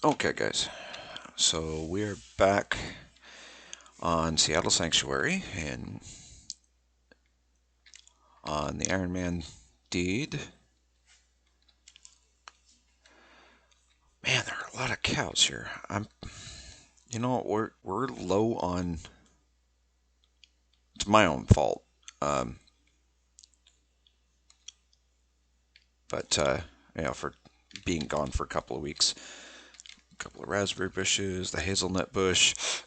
Okay, guys. So we're back on Seattle Sanctuary and on the Ironman deed. Man, there are a lot of cows here. We're low on. It's my own fault. Um, but for being gone for a couple of weeks, a couple of raspberry bushes, the hazelnut bush,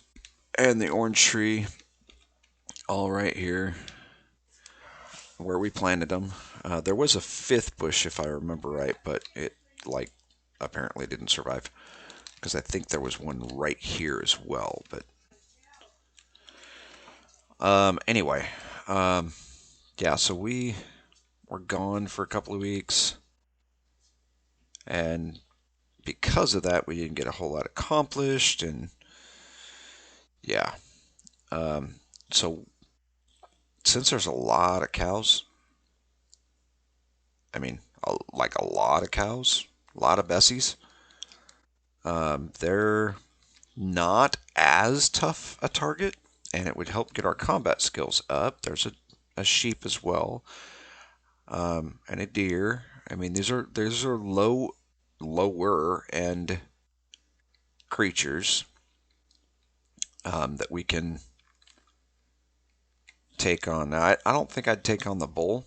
and the orange tree, all right here where we planted them. There was a fifth bush, if I remember right, but it like apparently didn't survive because I think there was one right here as well. But anyway, um, yeah. So we were gone for a couple of weeks, and because of that, we didn't get a whole lot accomplished. And yeah, so since there's a lot of cows, I mean, like a lot of cows, a lot of Bessies. They're not as tough a target, and it would help get our combat skills up. There's a sheep as well, and a deer. I mean, these are lower end creatures that we can take on. Now, I don't think I'd take on the bull,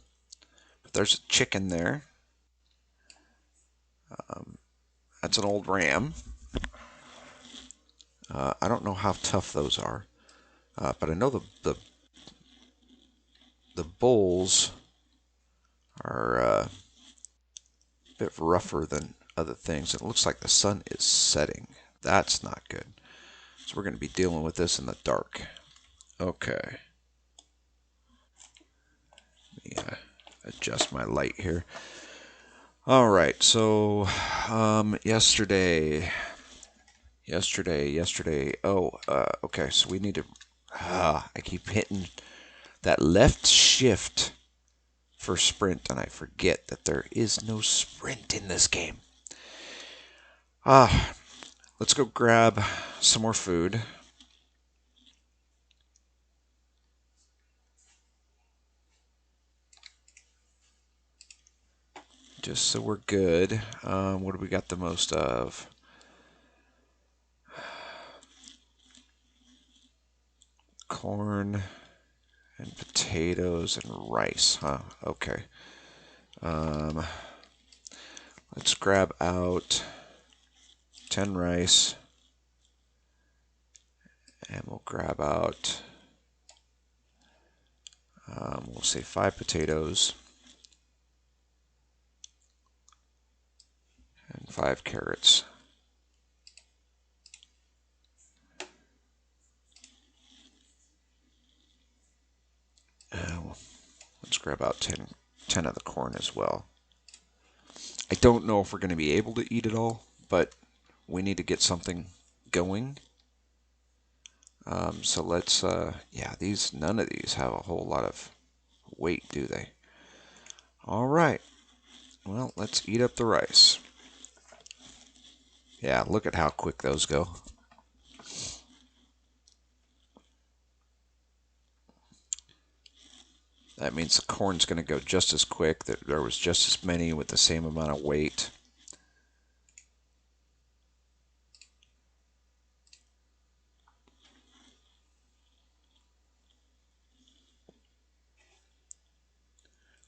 but there's a chicken there. That's an old ram. I don't know how tough those are, but I know the bulls are a bit rougher than other things. It looks like the sun is setting. That's not good. So we're going to be dealing with this in the dark. Okay. Let me adjust my light here. All right. So yesterday. Oh, okay. So we need to. I keep hitting that left shift for sprint, and I forget that there is no sprint in this game. Ah, let's go grab some more food. Just so we're good. What do we got the most of? Corn and potatoes and rice, huh? Okay. Um, let's grab out 10 rice and we'll grab out, we'll say 5 potatoes and 5 carrots. Uh, let's grab out 10 of the corn as well. I don't know if we're going to be able to eat it all, but we need to get something going. So let's, yeah, none of these have a whole lot of weight, do they? All right. Well, let's eat up the rice. Yeah, look at how quick those go. That means the corn's going to go just as quick. That there was just as many with the same amount of weight.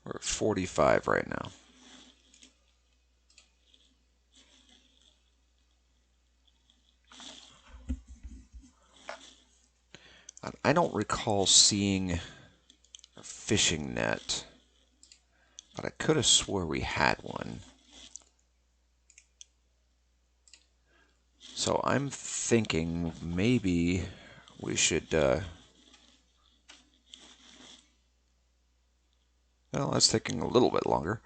We're at 45 right now. I don't recall seeing a fishing net, but I could have swore we had one. So I'm thinking maybe we should. Well, that's taking a little bit longer.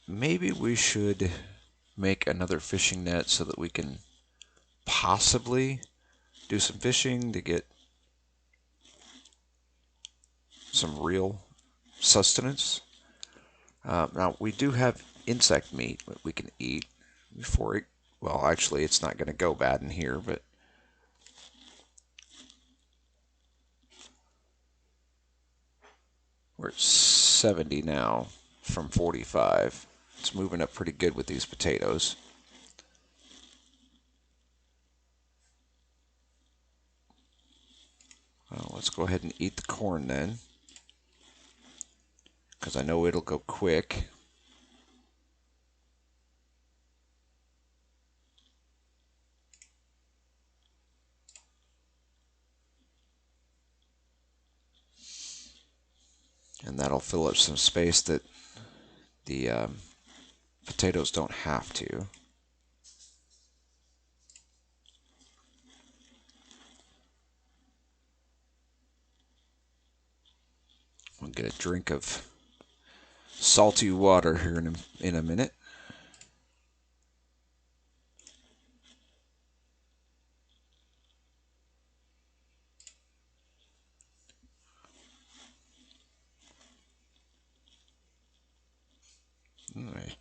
Maybe we should make another fishing net so that we can possibly do some fishing to get some real sustenance. Now, we do have insect meat that we can eat before Well, actually, it's not going to go bad in here, but we're at 70 now from 45. It's moving up pretty good with these potatoes. Well, let's go ahead and eat the corn then, because I know it'll go quick. And that'll fill up some space that the potatoes don't have to. We'll get a drink of salty water here in a minute.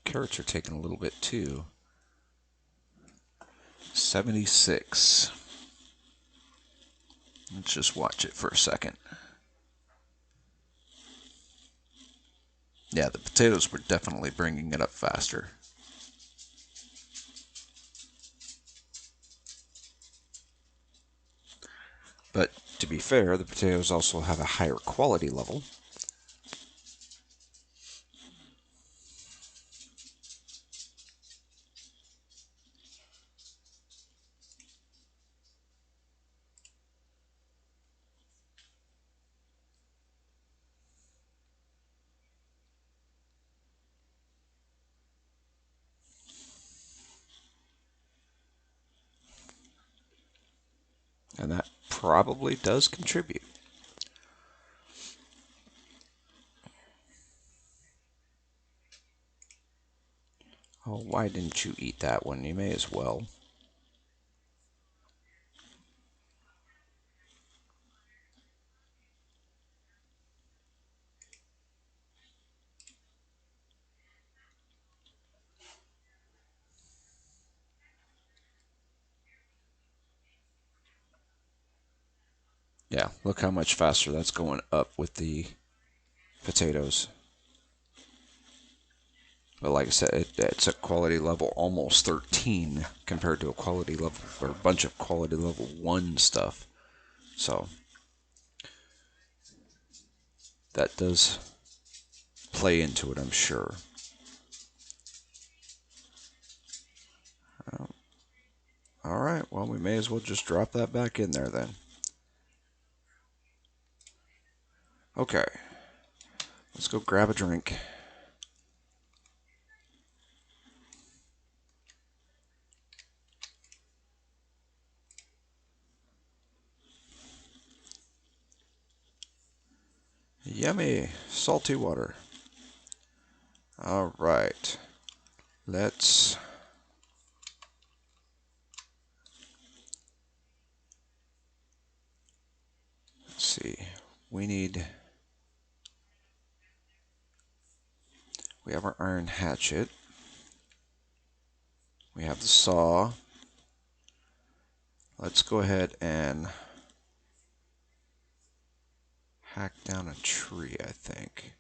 Carrots are taking a little bit too. 76. Let's just watch it for a second. Yeah, the potatoes were definitely bringing it up faster. But to be fair, the potatoes also have a higher quality level. And that probably does contribute. Oh, why didn't you eat that one? You may as well. Yeah, look how much faster that's going up with the potatoes. But like I said, it's a quality level almost 13 compared to a quality level or a bunch of quality level 1 stuff. So that does play into it, I'm sure. All right, well, we may as well just drop that back in there then. Okay, let's go grab a drink. Yummy, salty water. All right, let's see. We have our iron hatchet. We have the saw. Let's go ahead and hack down a tree, I think.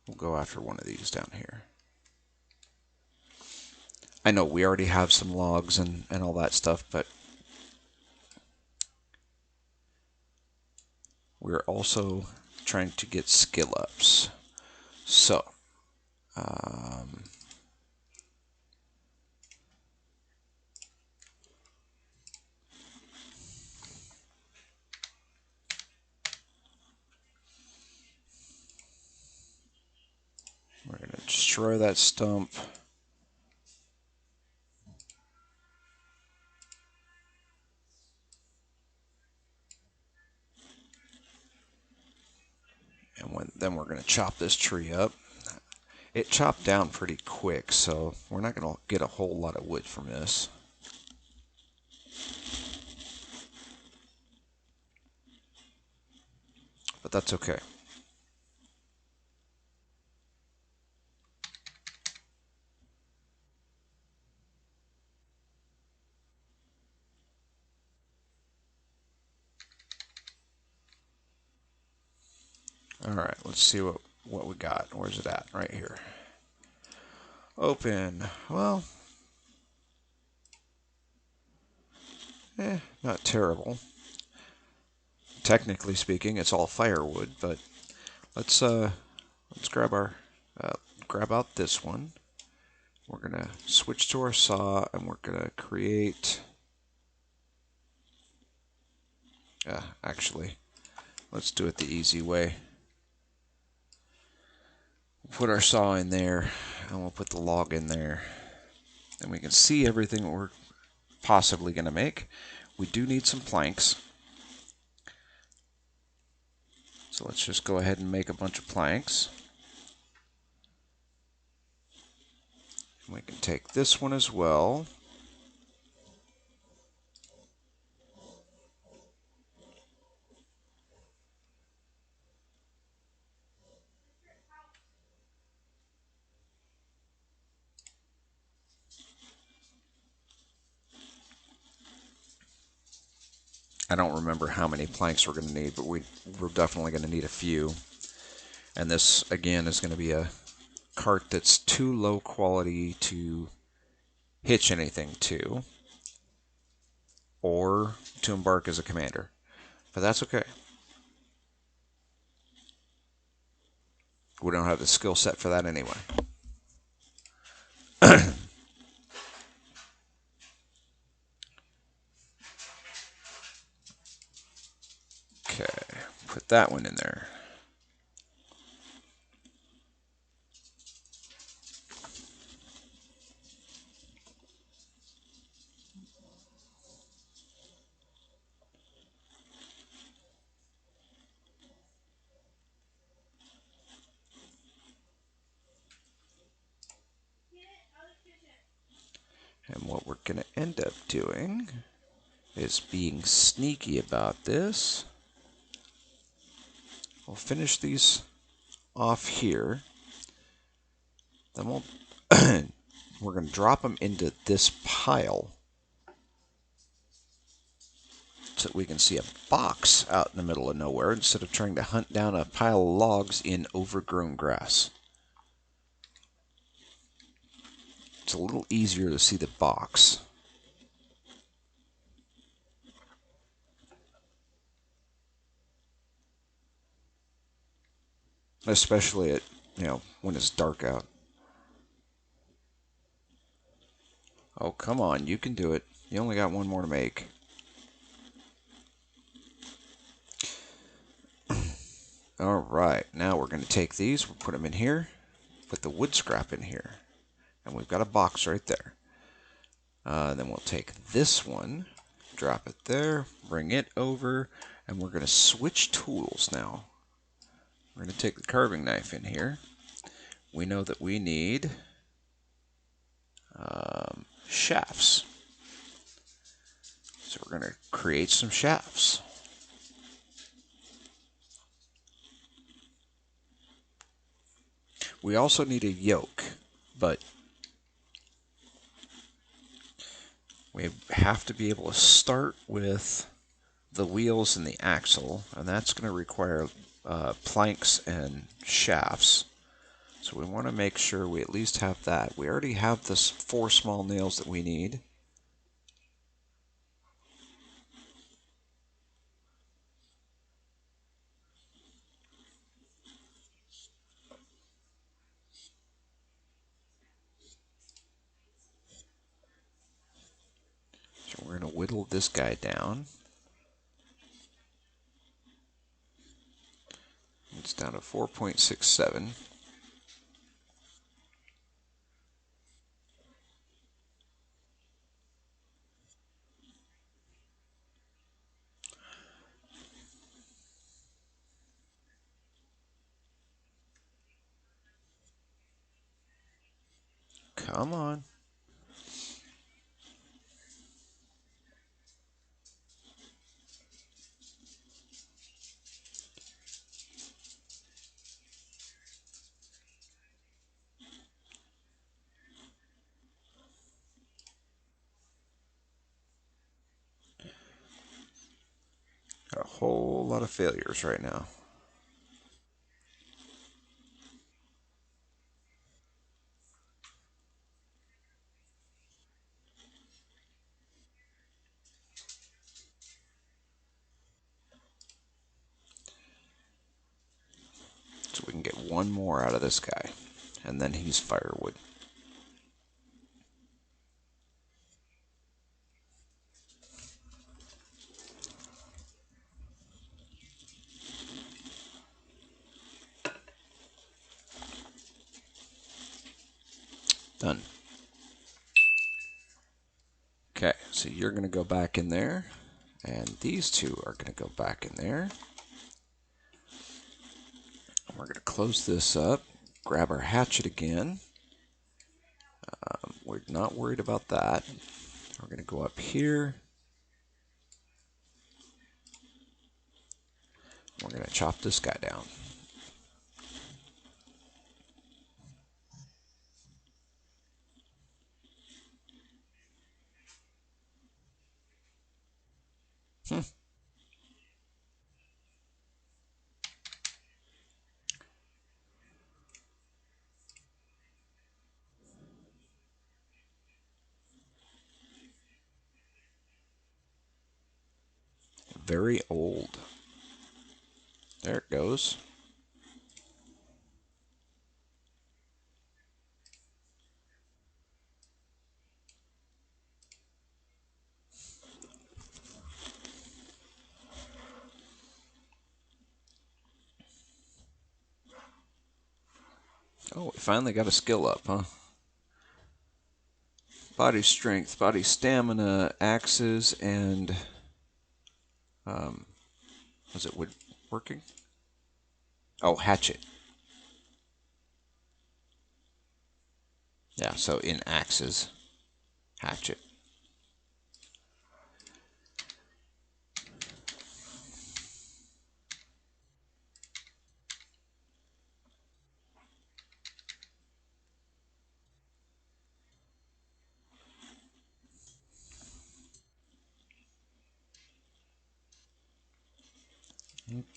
We'll go after one of these down here. I know we already have some logs and all that stuff, but we're also trying to get skill ups. So, we're going to destroy that stump. And then we're going to chop this tree up. It chopped down pretty quick, so we're not going to get a whole lot of wood from this. that's okay. All right, let's see what we got. Where's it at? Right here. Open. Well, not terrible. Technically speaking, it's all firewood, but let's uh, grab out this one. We're gonna switch to our saw, and we're gonna create. Actually, let's do it the easy way. We'll put our saw in there, and we'll put the log in there, and we can see everything we're possibly gonna make. We do need some planks, so let's just go ahead and make a bunch of planks. We can take this one as well. I don't remember how many planks we're going to need, but we're definitely going to need a few. And this, again, is going to be a cart that's too low quality to hitch anything to, or to embark as a commander. But that's okay. We don't have the skill set for that anyway. Okay, put that one in there. And what we're going to end up doing is being sneaky about this. We'll finish these off here. Then we're going to drop them into this pile so that we can see a box out in the middle of nowhere instead of trying to hunt down a pile of logs in overgrown grass. It's a little easier to see the box. Especially at, when it's dark out. Oh, come on, you can do it. You only got one more to make. All right, now we're going to take these, we'll put them in here, put the wood scrap in here, and we've got a box right there. Then we'll take this one, drop it there, bring it over, and we're going to switch tools now. We're going to take the carving knife in here. We know that we need shafts. So we're going to create some shafts. We also need a yoke, but we have to be able to start with the wheels and the axle, and that's going to require planks and shafts. So we want to make sure we at least have that. We already have the 4 small nails that we need. So we're going to whittle this guy down. It's down to 4.67. Come on. whole lot of failures right now. So we can get one more out of this guy, and then he's firewood. Done. Okay, so you're going to go back in there, and these two are going to go back in there. And we're going to close this up, grab our hatchet again. We're not worried about that. We're going to go up here. We're going to chop this guy down. Very old. There it goes. Oh, we finally got a skill up, huh? Body strength, body stamina, axes, and was it woodworking? Oh, hatchet. Yeah, so in axes, hatchet.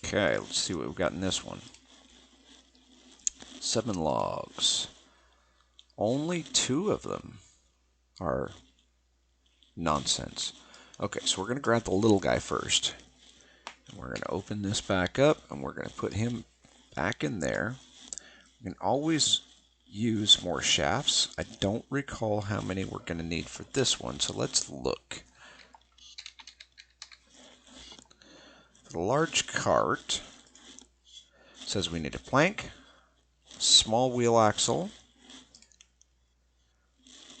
Okay, let's see what we've got in this one. 7 logs. Only 2 of them are nonsense. Okay, so we're going to grab the little guy first. And we're going to open this back up, and we're going to put him back in there. We can always use more shafts. I don't recall how many we're going to need for this one, so let's look. The large cart says we need a plank, small wheel axle,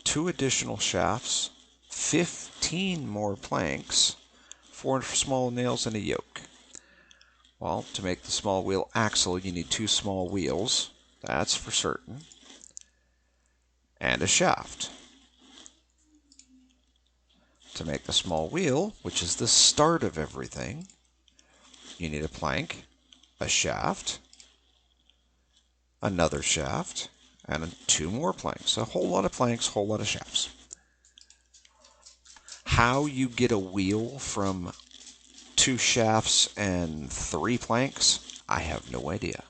2 additional shafts, 15 more planks, 4 small nails, and a yoke. Well, to make the small wheel axle, you need 2 small wheels. That's for certain. And a shaft. To make the small wheel, which is the start of everything, you need a plank, a shaft, another shaft, and 2 more planks. A whole lot of planks, whole lot of shafts. How you get a wheel from 2 shafts and 3 planks, I have no idea.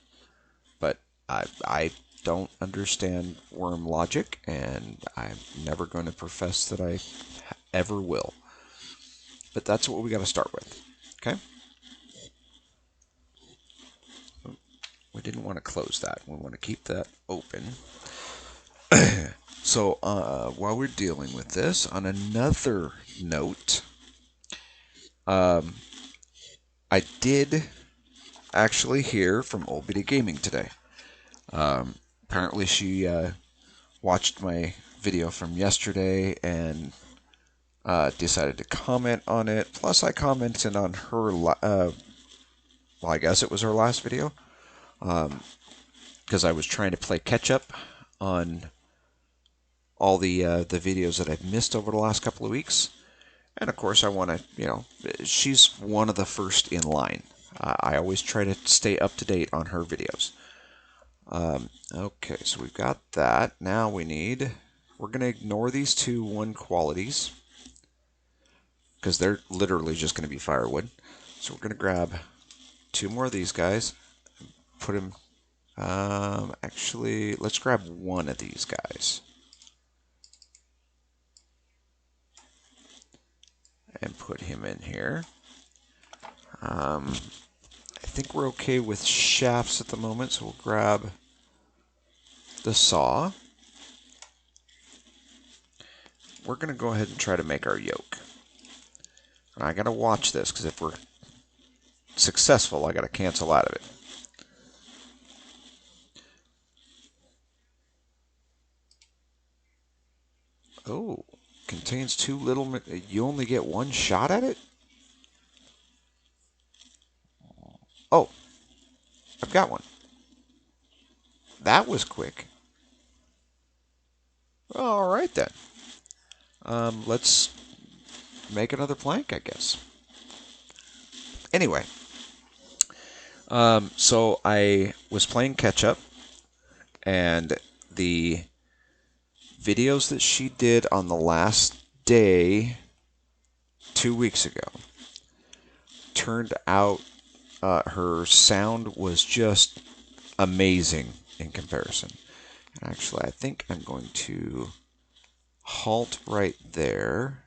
But I don't understand worm logic, and I'm never going to profess that I ever will. But that's what we got to start with. Okay? We didn't want to close that. We want to keep that open. So while we're dealing with this, on another note, I did actually hear from Olbity Gaming today. Apparently she watched my video from yesterday and decided to comment on it. Plus I commented on her, well, I guess it was her last video, because I was trying to play catch up on all the videos that I've missed over the last couple of weeks. And of course, I want to, she's one of the first in line. I always try to stay up to date on her videos. Okay, so we've got that. Now we're going to ignore these 2 1 qualities, because they're literally just going to be firewood. So we're going to grab 2 more of these guys, put him, actually, let's grab 1 of these guys. And put him in here. I think we're okay with shafts at the moment, so we'll grab the saw. We're going to go ahead and try to make our yoke. And I got to watch this, because if we're successful, I got to cancel out of it. Oh, contains too little. You only get 1 shot at it? Oh, I've got one. That was quick. All right then. Let's make another plank, I guess. Anyway, so I was playing catch up, and the videos that she did on the last day 2 weeks ago turned out her sound was just amazing in comparison. Actually, I think I'm going to halt right there,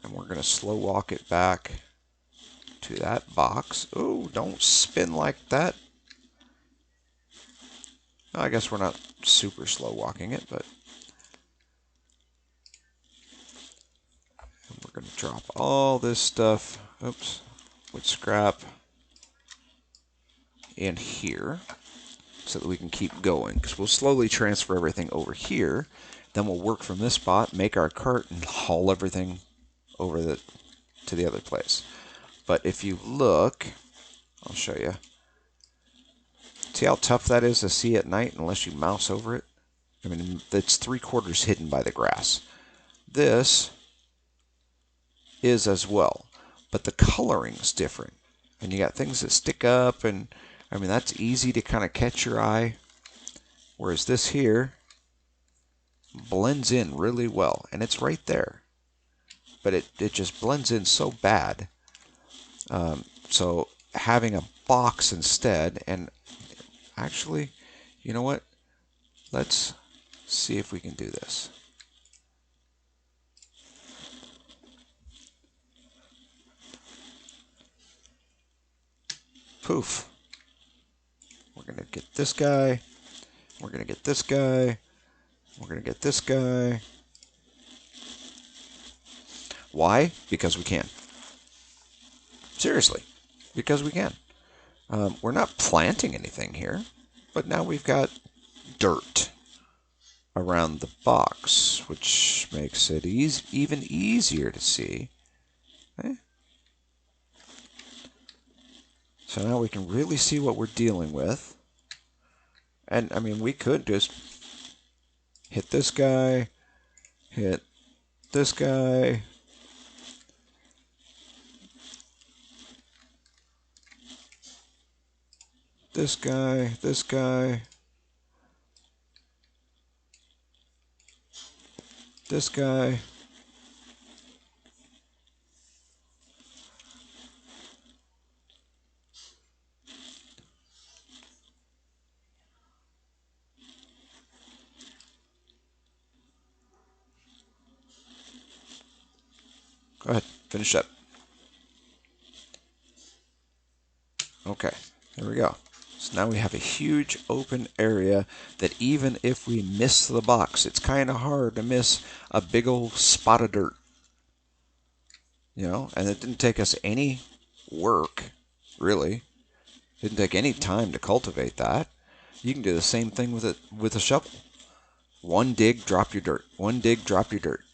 and we're going to slow walk it back to that box. Oh, don't spin like that. I guess we're not super slow walking it, but we're going to drop all this stuff, oops, with scrap in here so that we can keep going, because we'll slowly transfer everything over here. Then we'll work from this spot, make our cart, and haul everything over to the other place. But if you look, I'll show you. See how tough that is to see at night unless you mouse over it? I mean, it's 3/4 hidden by the grass. This is as well, but the coloring's different. And you got things that stick up, and I mean, that's easy to kind of catch your eye. Whereas this here blends in really well, and it's right there. But it just blends in so bad. So having a box instead, and actually, you know what? Let's see if we can do this. Poof. We're going to get this guy. We're going to get this guy. We're going to get this guy. Why? Because we can. Seriously. Because we can. We're not planting anything here, but now we've got dirt around the box, which makes it even easier to see. Okay. So now we can really see what we're dealing with. And, I mean, we could just hit this guy, hit this guy, this guy, this guy, this guy. Go ahead, finish up. Okay, there we go. So now we have a huge open area that even if we miss the box, it's kind of hard to miss a big old spot of dirt. You know, and it didn't take us any work, really. It didn't take any time to cultivate that. You can do the same thing with a shovel. One dig, drop your dirt. One dig, drop your dirt.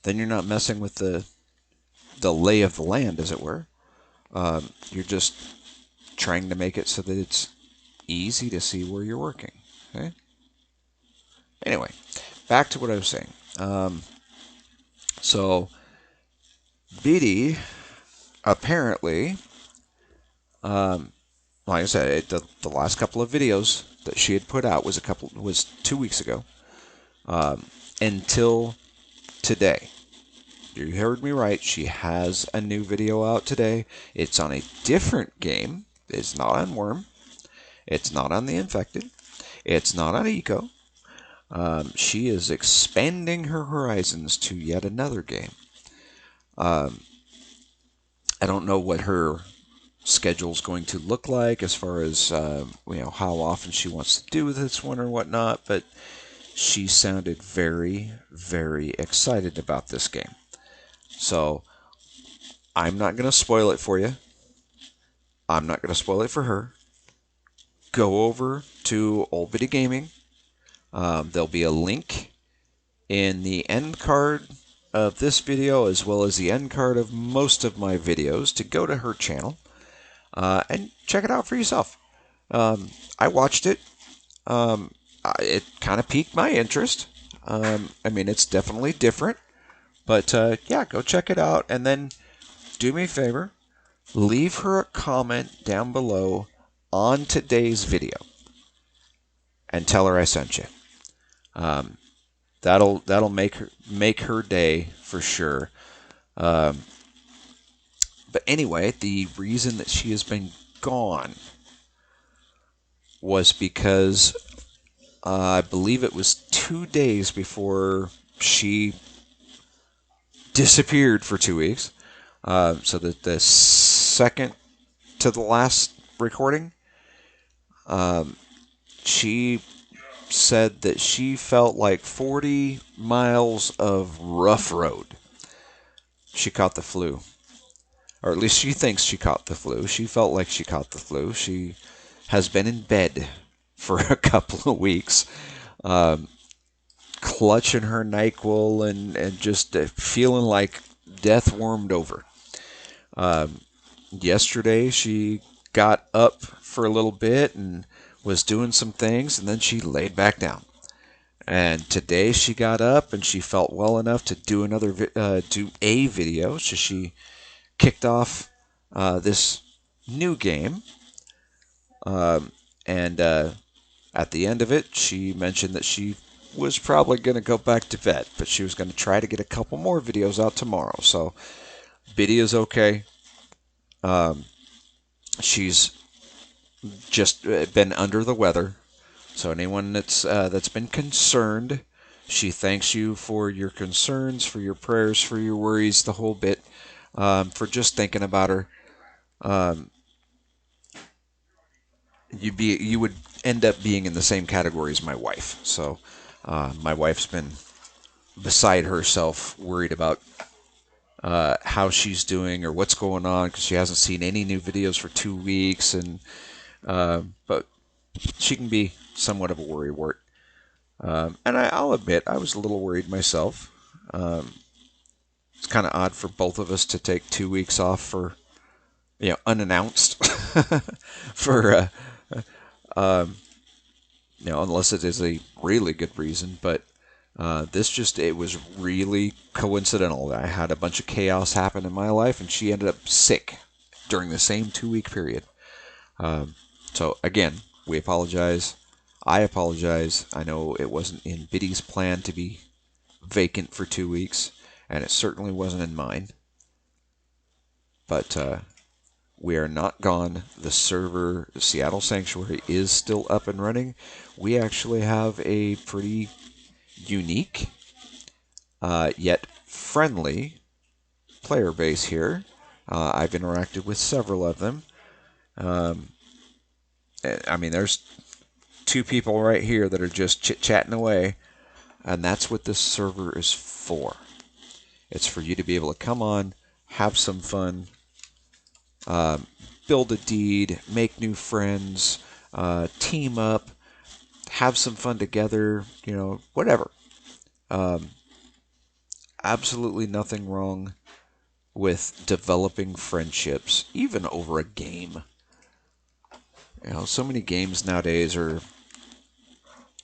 Then you're not messing with the lay of the land, as it were. You're just trying to make it so that it's easy to see where you're working. Okay. Anyway, back to what I was saying. So, Biddy apparently, like I said, the last couple of videos that she had put out was 2 weeks ago, until today. You heard me right. She has a new video out today. It's on a different game. It's not on Worm. It's not on the Infected. It's not on Eco. She is expanding her horizons to yet another game. I don't know what her schedule is going to look like as far as how often she wants to do this one or whatnot, but she sounded very, very excited about this game. So I'm not going to spoil it for you. I'm not going to spoil it for her. Go over to Old Bitty Gaming. There'll be a link in the end card of this video as well as the end card of most of my videos to go to her channel and check it out for yourself. I watched it. It kind of piqued my interest. It's definitely different. But yeah, go check it out. And then do me a favor. Leave her a comment down below on today's video. And tell her I sent you. That'll make her day for sure. But anyway, the reason that she has been gone was because I believe it was 2 days before she disappeared for 2 weeks. So the second to the last recording, she said that she felt like 40 miles of rough road. She caught the flu. Or at least she thinks she caught the flu. She felt like she caught the flu. She has been in bed for a couple of weeks, clutching her NyQuil and just feeling like death warmed over. Yesterday, she got up for a little bit and was doing some things, and then she laid back down. And today she got up and she felt well enough to do do a video. So she kicked off this new game, and at the end of it, she mentioned that she was probably going to go back to bed, but she was going to try to get a couple more videos out tomorrow. So Biddy is okay. She's just been under the weather. So anyone that's been concerned, she thanks you for your concerns, for your prayers, for your worries, the whole bit, for just thinking about her. You would end up being in the same category as my wife. So my wife's been beside herself, worried about how she's doing or what's going on because she hasn't seen any new videos for 2 weeks, and but she can be somewhat of a worrywart. And I'll admit, I was a little worried myself. It's kind of odd for both of us to take 2 weeks off for, unannounced, for, unless it is a really good reason. But it was really coincidental. I had a bunch of chaos happen in my life, and she ended up sick during the same 2-week period. So again, we apologize. I apologize. I know it wasn't in Biddy's plan to be vacant for 2 weeks, and it certainly wasn't in mine. But we are not gone. The server, the Seattle Sanctuary, is still up and running. We actually have a pretty unique, yet friendly player base here. I've interacted with several of them. There's 2 people right here that are just chit-chatting away, and that's what this server is for. It's for you to be able to come on, have some fun, build a deed, make new friends, team up, have some fun together, whatever. Absolutely nothing wrong with developing friendships, even over a game. So many games nowadays are,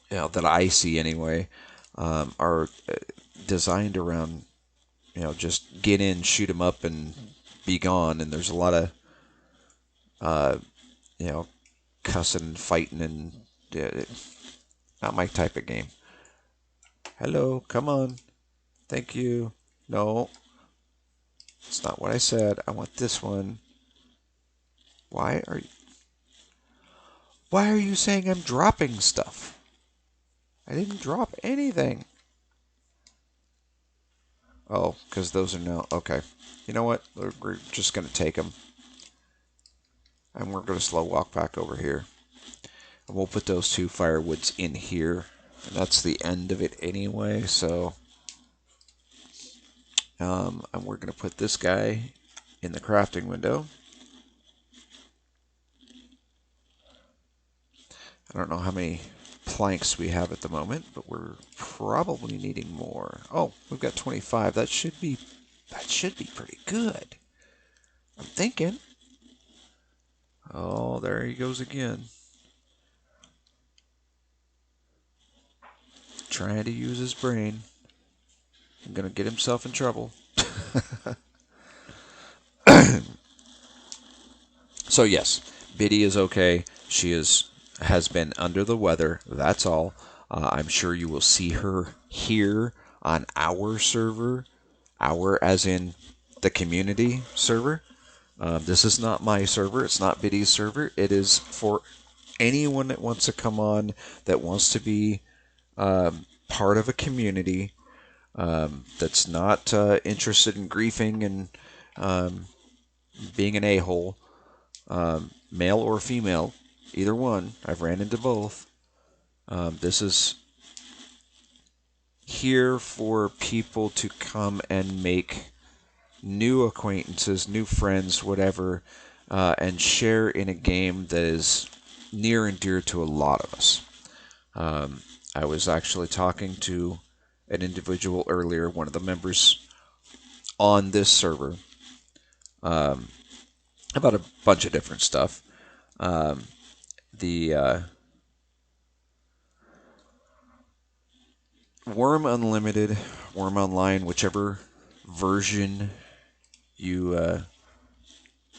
that I see anyway, are designed around, just get in, shoot 'em up, and be gone. And there's a lot of, cussing and fighting, and not my type of game. Hello, come on. Thank you. No. It's not what I said. I want this one. Why are you, why are you saying I'm dropping stuff? I didn't drop anything. Oh, because those are no. Okay. You know what? We're just going to take them. And we're going to slow walk back over here. And we'll put those 2 firewoods in here. And that's the end of it anyway. So, and we're going to put this guy in the crafting window. I don't know how many planks we have at the moment, but we're probably needing more. Oh, we've got 25. That should be pretty good. I'm thinking. Oh, there he goes again. Trying to use his brain. I'm going to get himself in trouble. So yes, Biddy is okay. She has been under the weather. That's all. I'm sure you will see her here on our server. Our as in the community server. This is not my server. It's not Biddy's server. It is for anyone that wants to come on, that wants to be part of a community, that's not interested in griefing and being an a-hole, male or female, either one. I've ran into both. This is here for people to come and make new acquaintances, new friends, whatever, and share in a game that is near and dear to a lot of us. I was actually talking to an individual earlier, one of the members on this server, about a bunch of different stuff. The Worm Unlimited, Worm Online, whichever version you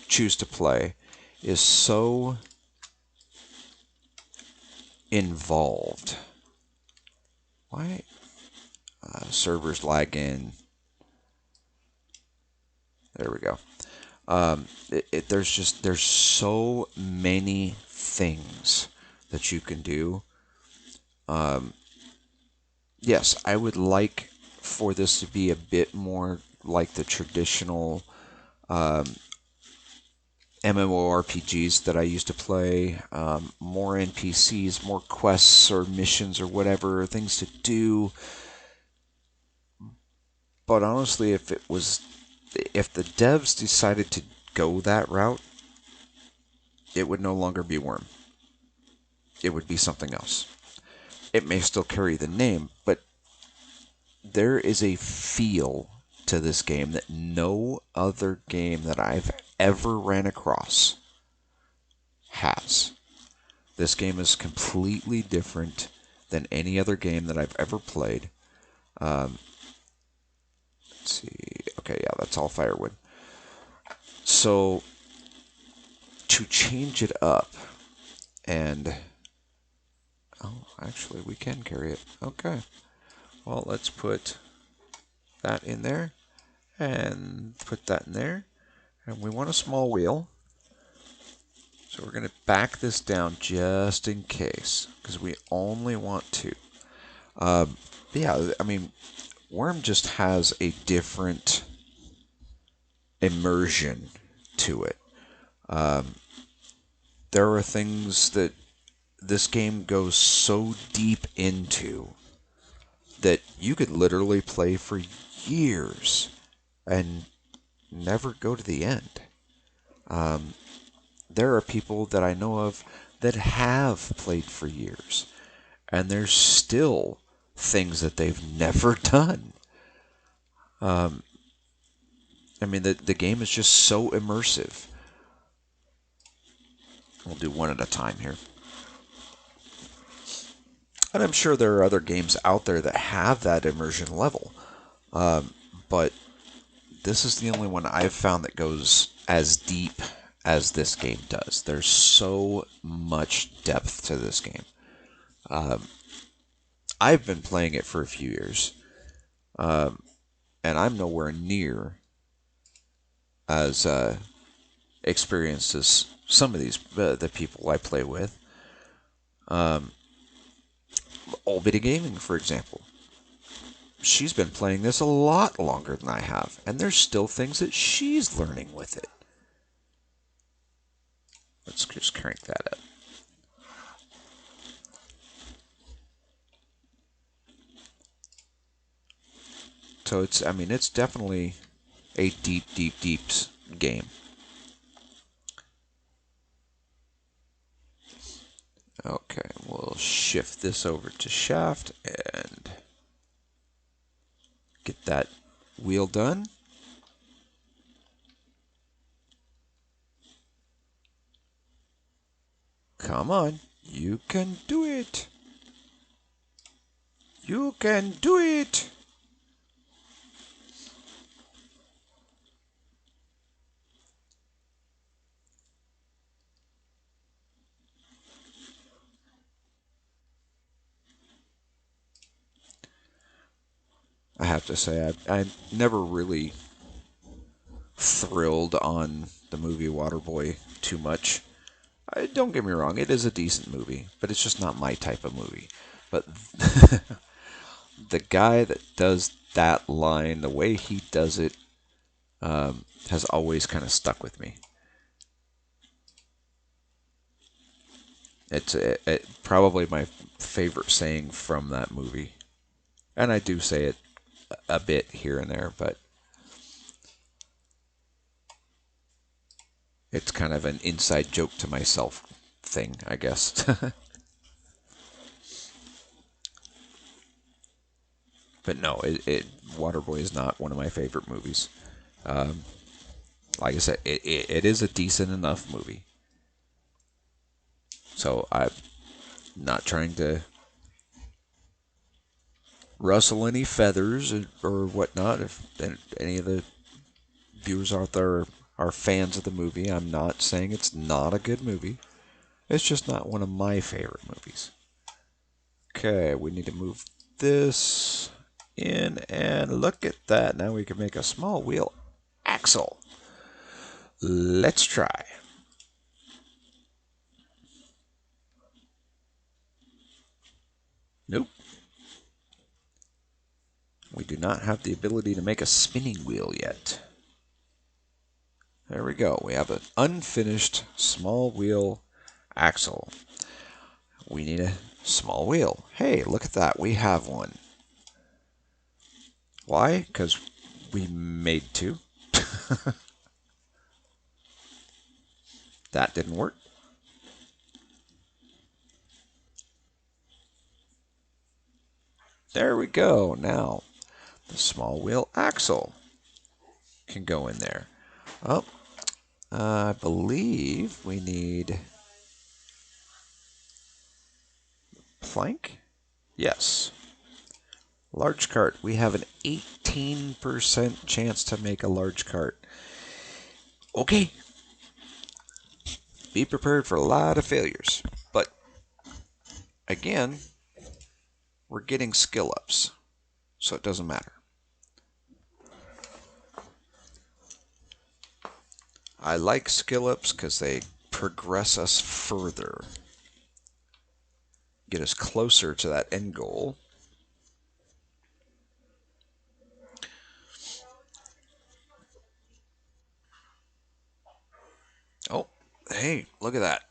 choose to play, is so involved. Why? Servers lagging. There we go. There's so many things that you can do. Yes, I would like for this to be a bit more like the traditional MMORPGs that I used to play. More NPCs, more quests or missions or whatever, things to do. But honestly, if the devs decided to go that route, it would no longer be Worm. It would be something else. It may still carry the name, but there is a feel to this game that no other game that I've ever ran across has. This game is completely different than any other game that I've ever played. Let's see. Okay, yeah, that's all firewood. So, to change it up, and... Oh, actually, we can carry it. Okay. Well, let's put that in there, and put that in there. And we want a small wheel. So we're going to back this down just in case, because we only want 2. Yeah, I mean, Worm just has a different immersion to it. There are things that this game goes so deep into that you could literally play for years and never go to the end. There are people that I know of that have played for years, and there's still things that they've never done. I mean, the game is just so immersive. We'll do one at a time here. And I'm sure there are other games out there that have that immersion level. But this is the only one I've found that goes as deep as this game does. There's so much depth to this game. I've been playing it for a few years, and I'm nowhere near as experienced as some of these the people I play with. All Bit Gaming, for example. She's been playing this a lot longer than I have, and there's still things that she's learning with it. Let's just crank that up. So it's definitely a deep, deep, deep game. Okay, we'll shift this over to shaft and get that wheel done. Come on, you can do it. You can do it. I have to say, I never really thrilled on the movie Waterboy too much. Don't get me wrong, it is a decent movie, but it's just not my type of movie. But the guy that does that line, the way he does it, has always kind of stuck with me. It's probably my favorite saying from that movie. And I do say it a bit here and there, but it's kind of an inside joke to myself thing, I guess. But no, Waterboy is not one of my favorite movies. Um, like I said, it is a decent enough movie. So I'm not trying to rustle any feathers or whatnot. If any of the viewers out there are fans of the movie, I'm not saying it's not a good movie. It's just not one of my favorite movies. Okay, we need to move this in, and look at that. Now we can make a small wheel axle. Let's try. Nope. We do not have the ability to make a spinning wheel yet. There we go. We have an unfinished small wheel axle. We need a small wheel. Hey, look at that. We have one. Why? Because we made two. That didn't work. There we go. Now, the small wheel axle can go in there. Oh, I believe we need plank. Yes. Large cart. We have an 18% chance to make a large cart. Okay. Be prepared for a lot of failures. But, again, we're getting skill ups. So it doesn't matter. I like skill ups because they progress us further. Get us closer to that end goal. Oh, hey, look at that.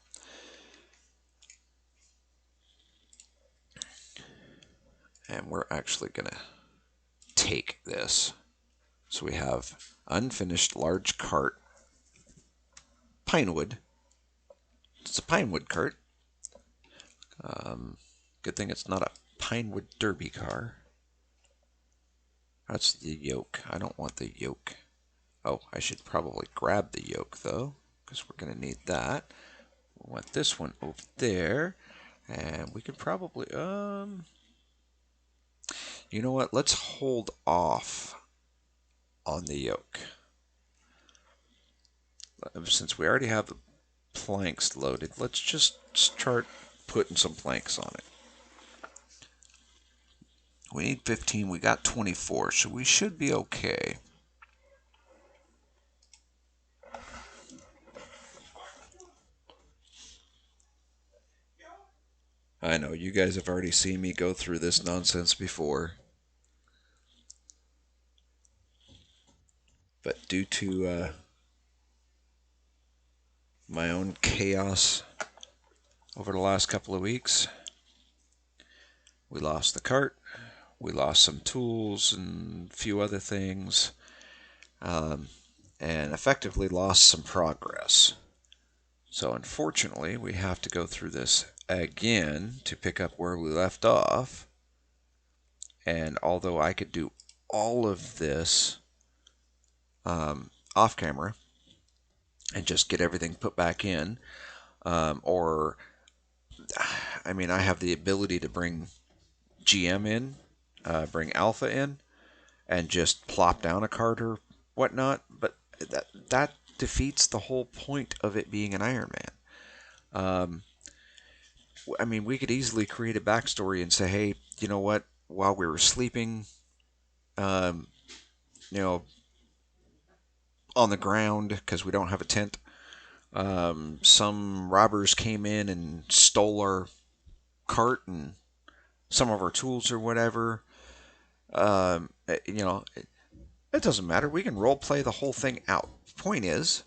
And we're actually going to take this. So we have unfinished large cart, pinewood. It's a pinewood cart. Good thing it's not a pinewood derby car. That's the yoke. I don't want the yoke. Oh, I should probably grab the yoke though, because we're going to need that. We want this one over there. And we could probably, you know what? Let's hold off on the yoke. Since we already have the planks loaded, let's just start putting some planks on it. We need 15, we got 24, so we should be okay. I know you guys have already seen me go through this nonsense before, but due to my own chaos over the last couple of weeks, we lost the cart, we lost some tools and a few other things, um, and effectively lost some progress. So unfortunately, we have to go through this again to pick up where we left off. And although I could do all of this off camera and just get everything put back in, or I mean, I have the ability to bring GM in, bring Alpha in, and just plop down a card or whatnot. But that defeats the whole point of it being an Ironman. Um, I mean, we could easily create a backstory and say, hey, you know what? While we were sleeping, um, you know, on the ground because we don't have a tent, some robbers came in and stole our cart and some of our tools or whatever. It doesn't matter. We can role play the whole thing out. Point is,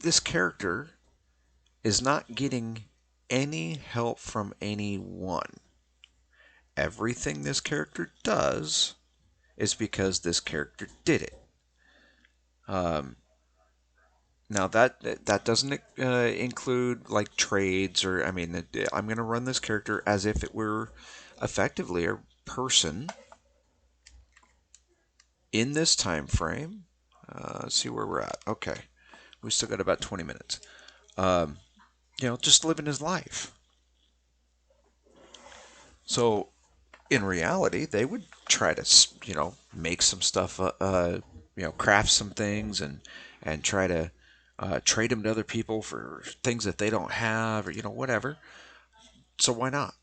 this character is not getting any help from anyone. Everything this character does is because this character did it. Um, Now that doesn't include like trades or I mean I'm going to run this character as if it were effectively a person in this time frame. Let's see where we're at. Okay, we still got about 20 minutes. Um, just living his life. So in reality, they would try to make some stuff, craft some things and try to trade them to other people for things that they don't have or whatever. So why not?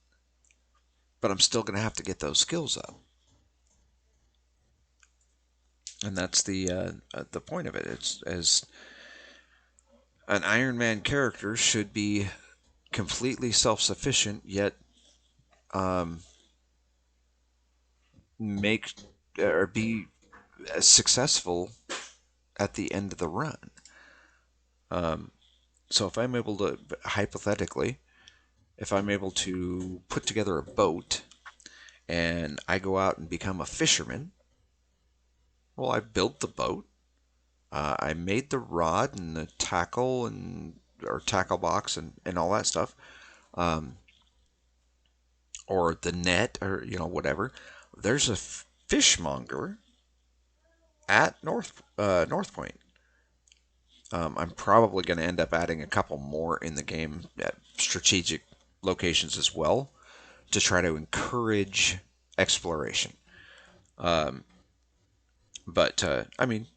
But I'm still going to have to get those skills up, and that's the point of it. It's as an Iron Man character should be completely self-sufficient, yet um, make or be successful at the end of the run. Um, so if I'm able to, hypothetically, if I'm able to put together a boat and I go out and become a fisherman, well, I built the boat. I made the rod and the tackle and or tackle box and all that stuff, um, or the net or whatever. There's a fishmonger at North Point. I'm probably going to end up adding a couple more in the game at strategic locations as well to try to encourage exploration. Um, but I mean,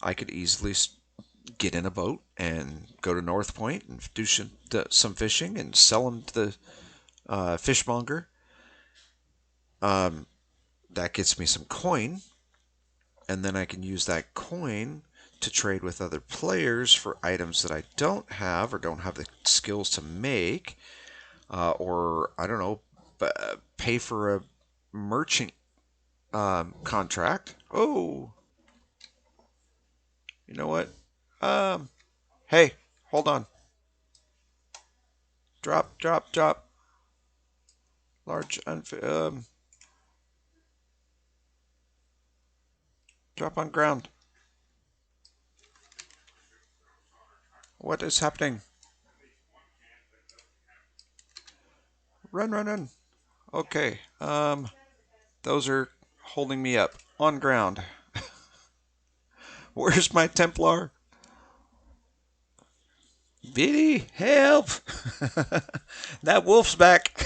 I could easily get in a boat and go to North Point and do some fishing and sell them to the fishmonger. Um, that gets me some coin, and then I can use that coin to trade with other players for items that I don't have or don't have the skills to make, or I don't know, pay for a merchant contract. Oh, you know what? Um, hey, hold on. Drop, drop, drop. Large, drop on ground. What is happening? Run, run, run. Okay. Those are holding me up on ground. Where's my Templar? Biddy, help! That wolf's back.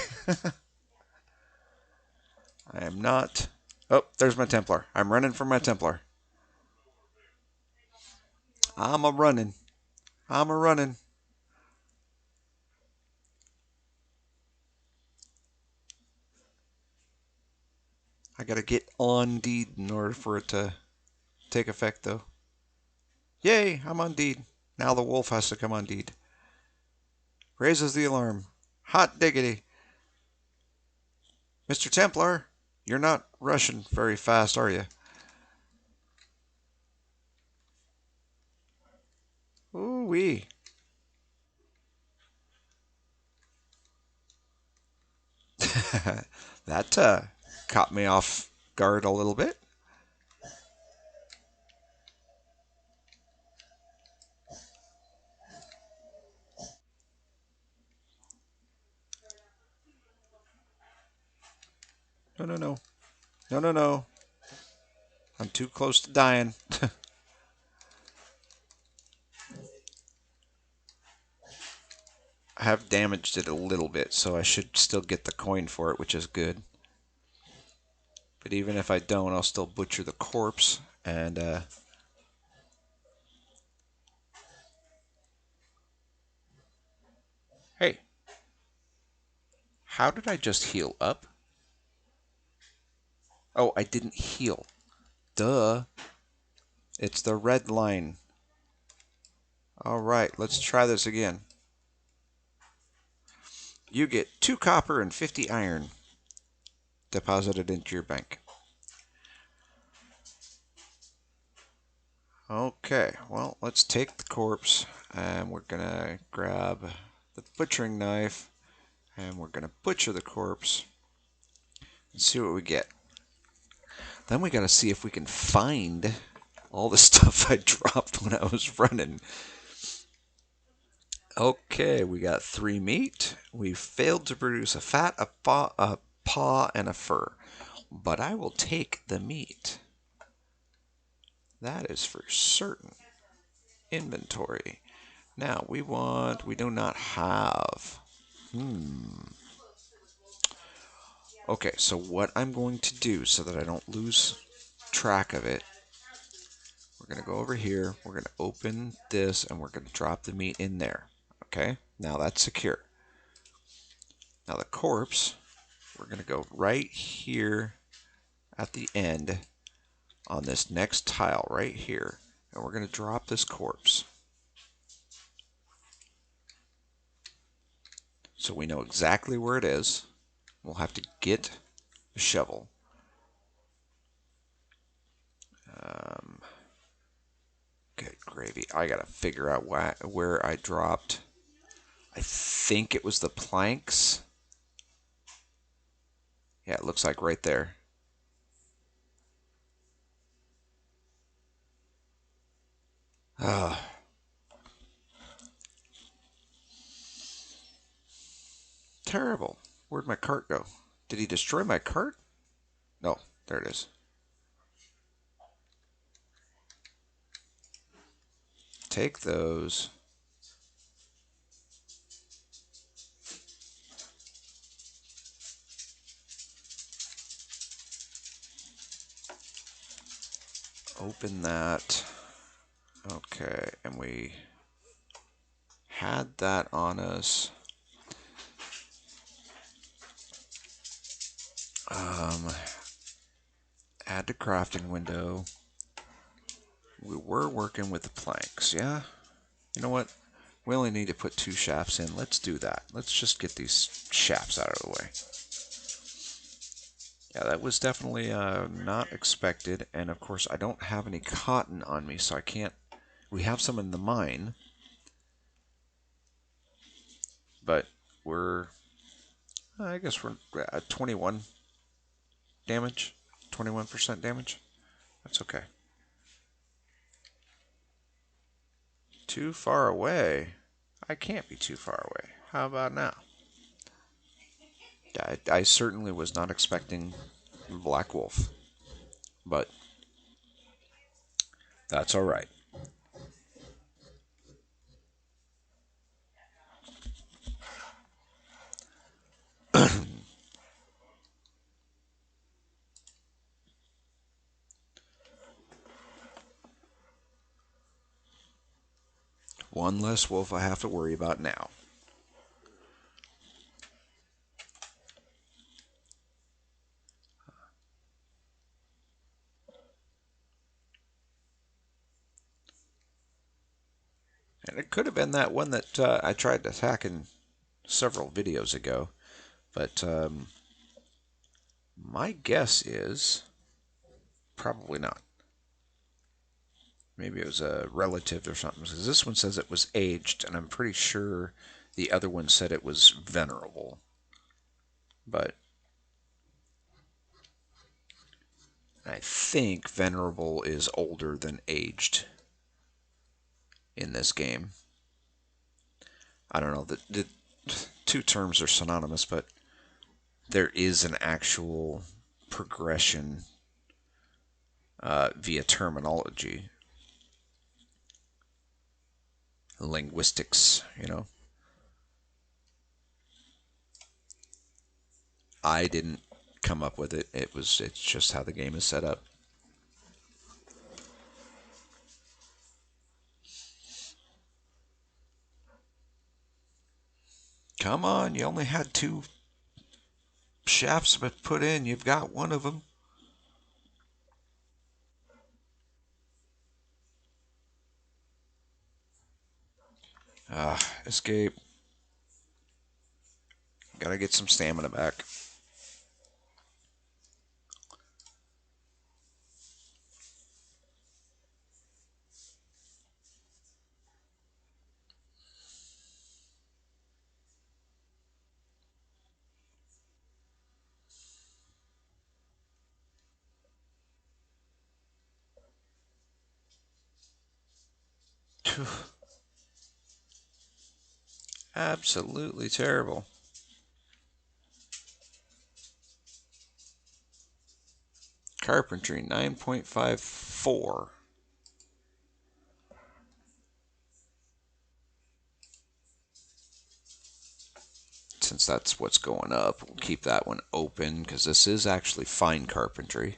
I am not. Oh, there's my Templar. I'm running for my Templar. I'm a running. I'm a running. I gotta get on deed in order for it to take effect, though. Yay, I'm on deed. Now the wolf has to come on deed. Raises the alarm. Hot diggity. Mr. Templar, you're not rushing very fast, are you? Ooh wee. That caught me off guard a little bit. No, no, no. No, no, no. I'm too close to dying. I have damaged it a little bit, so I should still get the coin for it, which is good. But even if I don't, I'll still butcher the corpse. And, hey, how did I just heal up? Oh, I didn't heal. Duh. It's the red line. All right, let's try this again. You get 2 copper and 50 iron deposited into your bank. Okay, well, let's take the corpse and we're gonna grab the butchering knife and we're gonna butcher the corpse and see what we get. Then we gotta see if we can find all the stuff I dropped when I was running. Okay, we got 3 meat. We failed to produce a fat, a paw, and a fur. But I will take the meat. That is for certain. Inventory. Now, we do not have. Okay, so what I'm going to do so that I don't lose track of it, we're going to go over here, we're going to open this, and we're going to drop the meat in there. Okay, now that's secure. Now the corpse, we're going to go right here at the end on this next tile right here, and we're going to drop this corpse. So we know exactly where it is. We'll have to get a shovel. Good gravy. I gotta figure out where I dropped. I think it was the planks. Yeah, it looks like right there. Ah, terrible. Where'd my cart go? Did he destroy my cart? No, there it is. Take those. Open that. Okay, and we had that on us. Um, add to crafting window. We were working with the planks, yeah? You know what? We only need to put 2 shafts in. Let's do that. Let's just get these shafts out of the way. Yeah, that was definitely not expected. And of course, I don't have any cotton on me, so I can't. We have some in the mine, but I guess we're at 21 damage, 21% damage. That's okay. Too far away? I can't be too far away. How about now? I certainly was not expecting Black Wolf, but that's all right. One less wolf I have to worry about now. And it could have been that one that I tried attacking several videos ago, but my guess is probably not. Maybe it was a relative or something. Because this one says it was aged, and I'm pretty sure the other one said it was venerable. But I think venerable is older than aged in this game. I don't know. The two terms are synonymous, but there is an actual progression via terminology, linguistics. I didn't come up with it. It's just how the game is set up. Come on, you only had two shafts put in. You've got one of them. Escape. Gotta get some stamina back. Absolutely terrible. Carpentry 9.54. Since that's what's going up, we'll keep that one open because this is actually fine carpentry.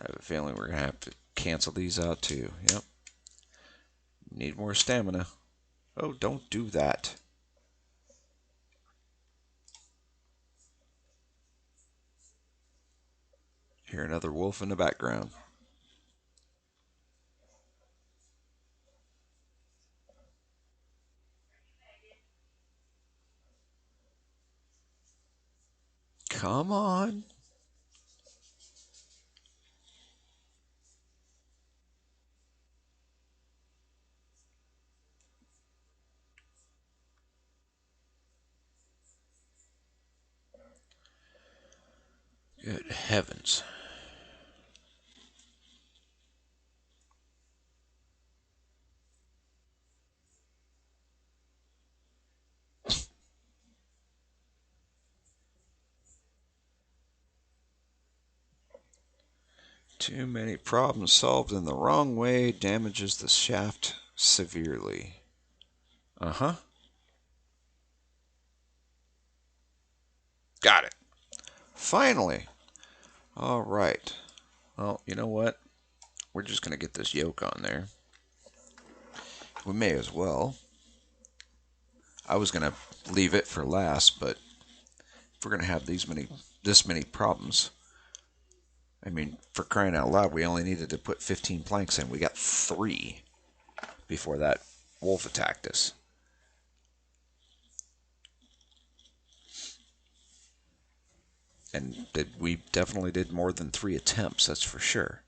I have a feeling we're going to have to cancel these out too. Yep. Need more stamina. Oh, don't do that. Hear another wolf in the background. Come on. Good heavens. Too many problems solved in the wrong way damages the shaft severely. Uh-huh. Got it. Finally. All right. Well, you know what? We're just going to get this yoke on there. We may as well. I was going to leave it for last, but if we're going to have this many problems, I mean, for crying out loud, we only needed to put 15 planks in. We got 3 before that wolf attacked us. And we definitely did more than 3 attempts, that's for sure.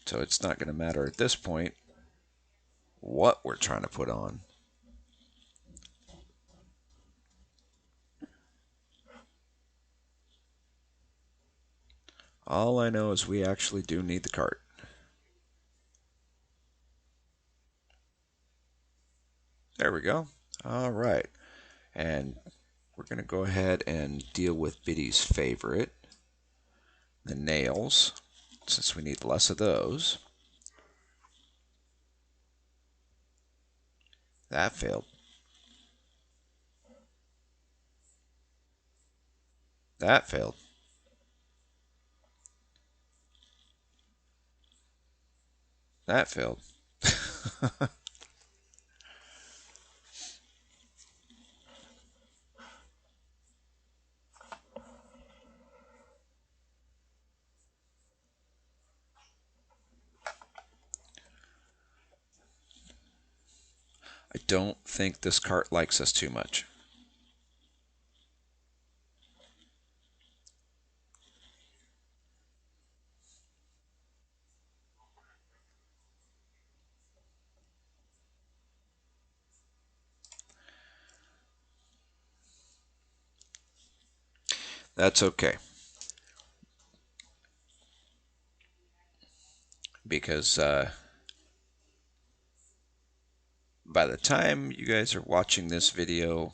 So it's not going to matter at this point what we're trying to put on. All I know is we actually do need the cart. There we go. All right. And we're going to go ahead and deal with Biddy's favorite, the nails, since we need less of those. That failed. That failed. That failed. I don't think this cart likes us too much. That's okay, because by the time you guys are watching this video,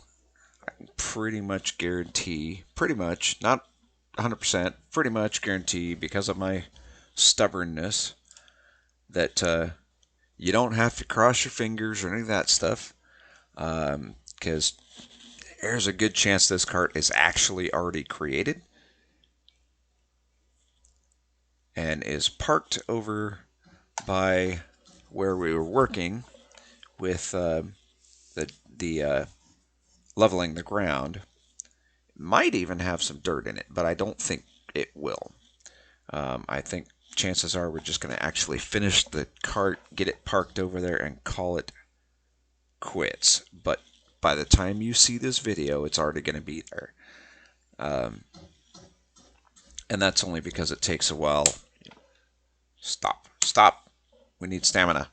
pretty much guarantee, pretty much, not 100%, pretty much guarantee, because of my stubbornness, that you don't have to cross your fingers or any of that stuff, because there's a good chance this cart is actually already created and is parked over by where we were working with the leveling the ground. Might even have some dirt in it, but I don't think it will. I think chances are we're just going to actually finish the cart, get it parked over there, and call it quits. But by the time you see this video, it's already going to be there. Um, and that's only because it takes a while. Stop. Stop. We need stamina.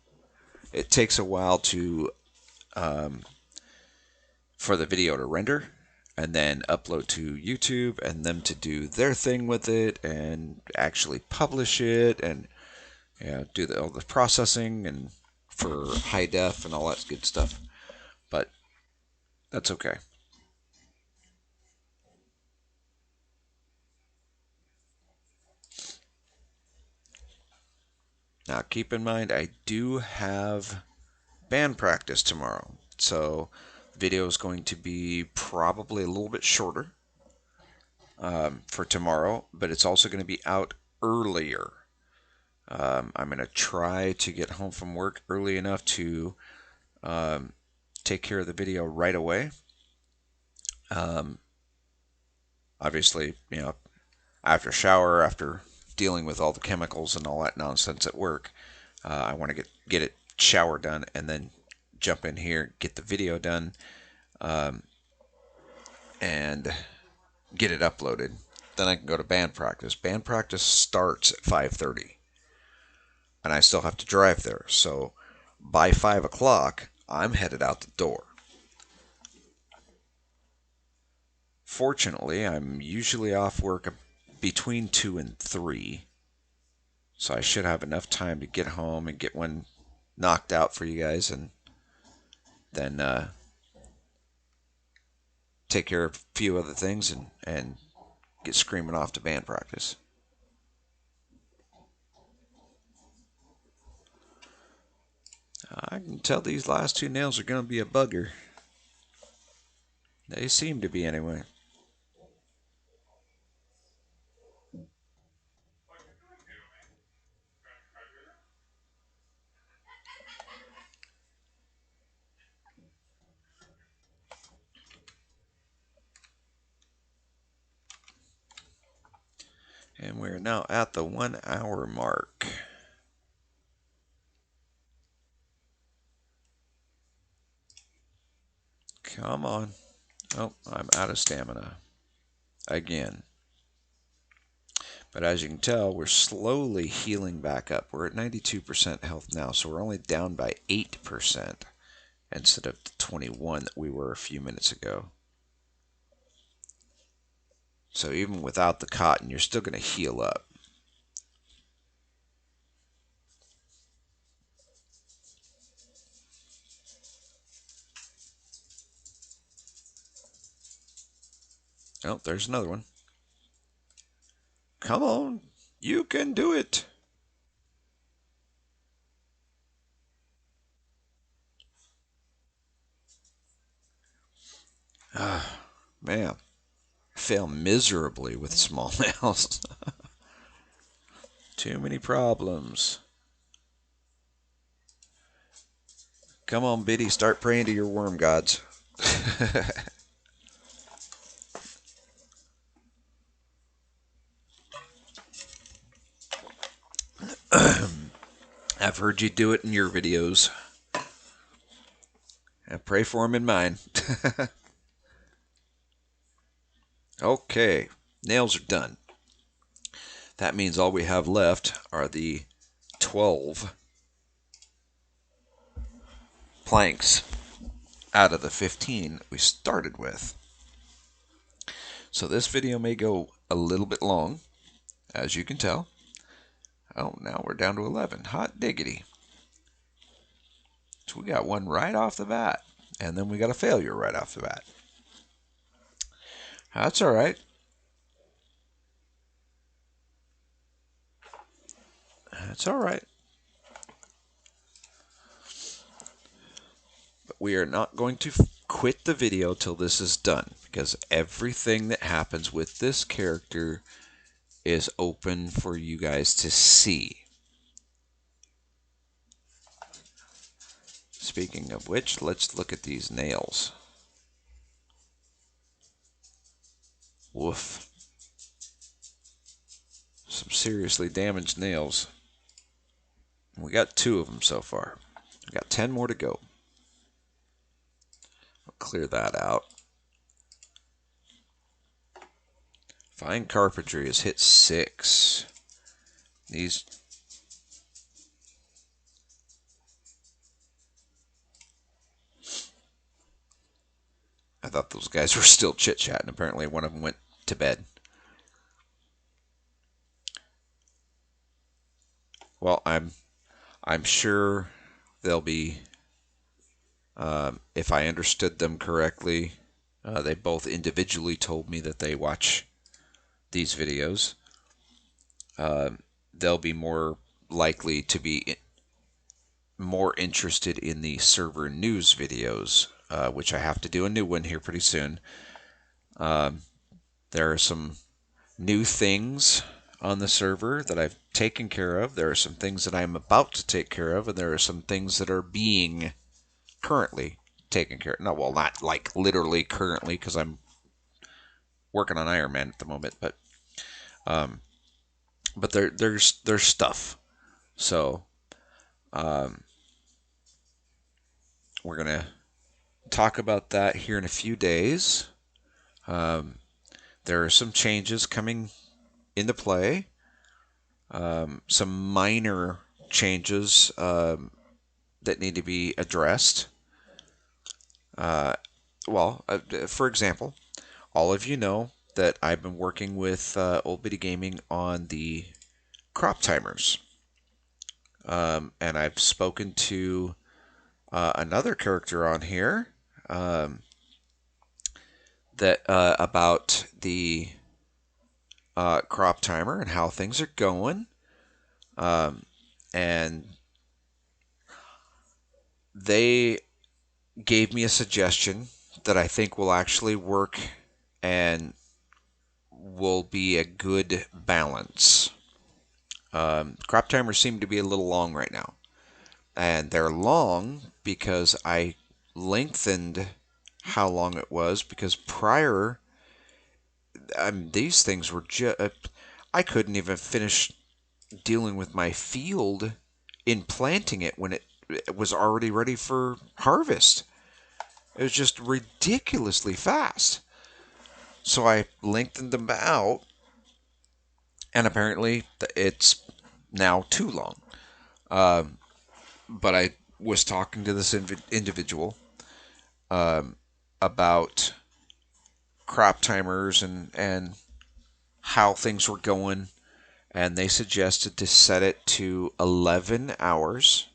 It takes a while to um, for the video to render and then upload to YouTube and them to do their thing with it and actually publish it and do all the processing and for high def and all that good stuff. But that's okay. Now keep in mind I do have band practice tomorrow. So video is going to be probably a little bit shorter for tomorrow, but it's also going to be out earlier. I'm going to try to get home from work early enough to um, take care of the video right away. Um, Obviously, after shower, after dealing with all the chemicals and all that nonsense at work, I want to get it shower done and then jump in here, get the video done, um, and get it uploaded. Then I can go to band practice. Band practice starts at 5:30, and I still have to drive there. So by 5 o'clock, I'm headed out the door. Fortunately, I'm usually off work between 2 and 3, so I should have enough time to get home and get one knocked out for you guys, and then take care of a few other things and get screaming off to band practice. I can tell these last two nails are going to be a bugger. They seem to be anyway. And we're now at the 1 hour mark. Come on. Oh, I'm out of stamina. Again. But as you can tell, we're slowly healing back up. We're at 92% health now, so we're only down by 8% instead of the 21 that we were a few minutes ago. So even without the cotton, you're still going to heal up. Oh, there's another one. Come on, you can do it. Man, I fail miserably with small nails. Too many problems. Come on, Biddy, start praying to your worm gods. I've heard you do it in your videos. And pray for him in mine. Okay, nails are done. That means all we have left are the 12 planks out of the 15 we started with. So this video may go a little bit long, as you can tell. Oh, now we're down to 11. Hot diggity. So we got one right off the bat, and then we got a failure right off the bat. That's all right. That's all right. But we are not going to quit the video till this is done, because everything that happens with this character is open for you guys to see. Speaking of which, let's look at these nails. Woof. Some seriously damaged nails. We got 2 of them so far. We got 10 more to go. I'll clear that out. Fine carpentry has hit 6. These... I thought those guys were still chit-chatting. Apparently one of them went to bed. Well, I'm sure they'll be, if I understood them correctly, they both individually told me that they watch these videos. They'll be more likely to be more interested in the server news videos, which I have to do a new one here pretty soon. There are some new things on the server that I've taken care of. There are some things that I'm about to take care of, and there are some things that are being currently taken care of. No, well, not like literally currently, because I'm working on Ironman at the moment, but there's stuff. So we're gonna talk about that here in a few days. There are some changes coming into play. Some minor changes that need to be addressed. For example, all of you know that I've been working with Old Bitty Gaming on the crop timers. And I've spoken to another character on here about the crop timer and how things are going. And they gave me a suggestion that I think will actually work and will be a good balance. Crop timers seem to be a little long right now. And they're long because I lengthened how long it was, because prior, these things were I couldn't even finish dealing with my field in planting it when it was already ready for harvest. It was just ridiculously fast. So I lengthened them out, and apparently it's now too long. But I was talking to this individual about crop timers and how things were going, and they suggested to set it to 11 hours.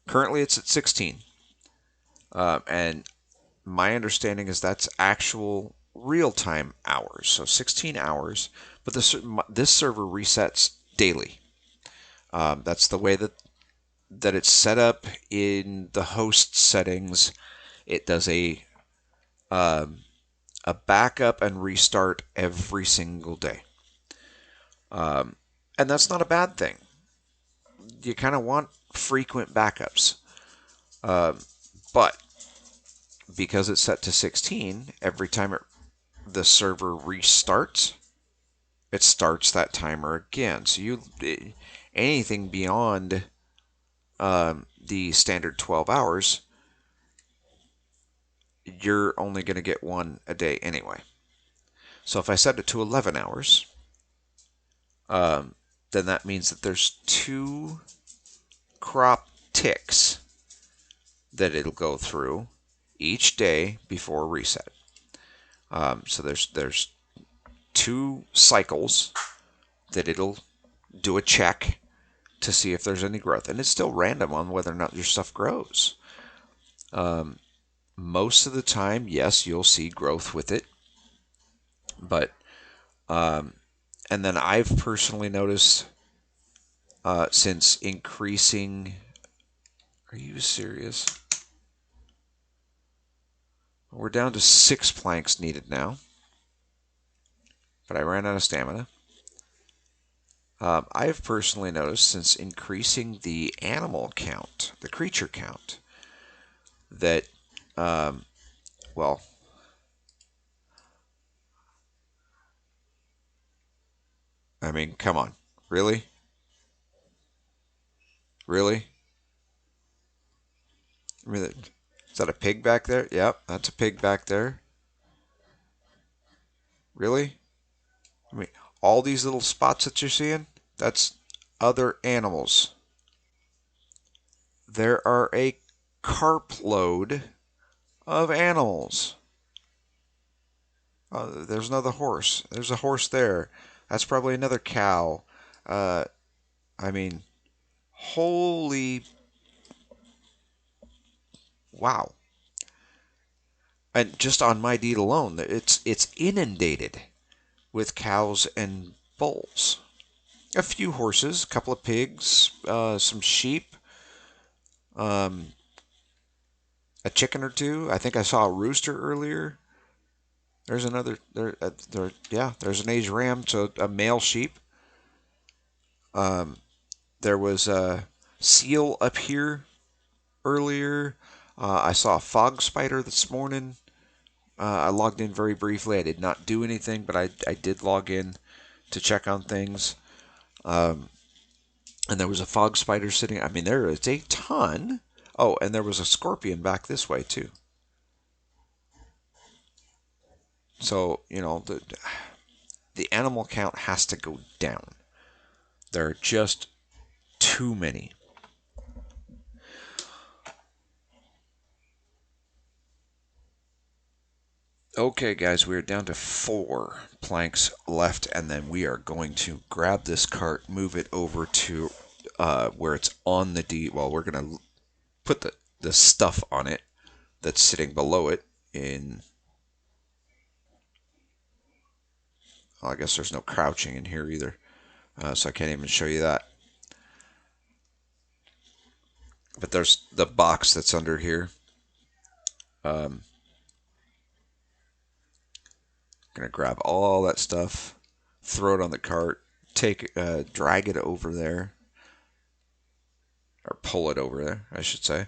Currently it's at 16. And my understanding is that's actual real-time hours, so 16 hours. But this server resets daily. That's the way that it's set up in the host settings. It does a backup and restart every single day. And that's not a bad thing. You kind of want frequent backups. But because it's set to 16, every time the server restarts, it starts that timer again. So anything beyond the standard 12 hours you're only going to get one a day anyway. So if I set it to 11 hours, um, then that means that there's 2 crop ticks that it'll go through each day before reset. So there's 2 cycles that it'll do a check to see if there's any growth, and it's still random on whether or not your stuff grows. Most of the time, yes, you'll see growth with it, but and then I've personally noticed since increasing. Are you serious? We're down to 6 planks needed now, but I ran out of stamina. I've personally noticed since increasing the animal count, the creature count, that, well, I mean, come on. Really? Really? I mean, is that a pig back there? Yep, that's a pig back there. Really? I mean, all these little spots that you're seeing, that's other animals. There are a carp load of animals. There's another horse. There's a horse there. That's probably another cow. Uh, I mean, holy wow! And just on my deed alone, it's inundated with cows and bulls. A few horses, a couple of pigs, some sheep, um, a chicken or two. I think I saw a rooster earlier. There's another yeah. There's an aged ram, so a male sheep. Um, there was a seal up here earlier. I saw a fog spider this morning. I logged in very briefly. I did not do anything, but I did log in to check on things. Um, and there was a fog spider sitting. I mean, there is a ton. Oh, and there was a scorpion back this way too. So the animal count has to go down. There are just too many. Okay, guys, we are down to 4 planks left, and then we are going to grab this cart, move it over to where it's on the D. Well, we're going to put the stuff on it that's sitting below it in. Well, I guess there's no crouching in here either, so I can't even show you that. But there's the box that's under here. Um, Gonna grab all that stuff, throw it on the cart, drag it over there, or pull it over there, I should say.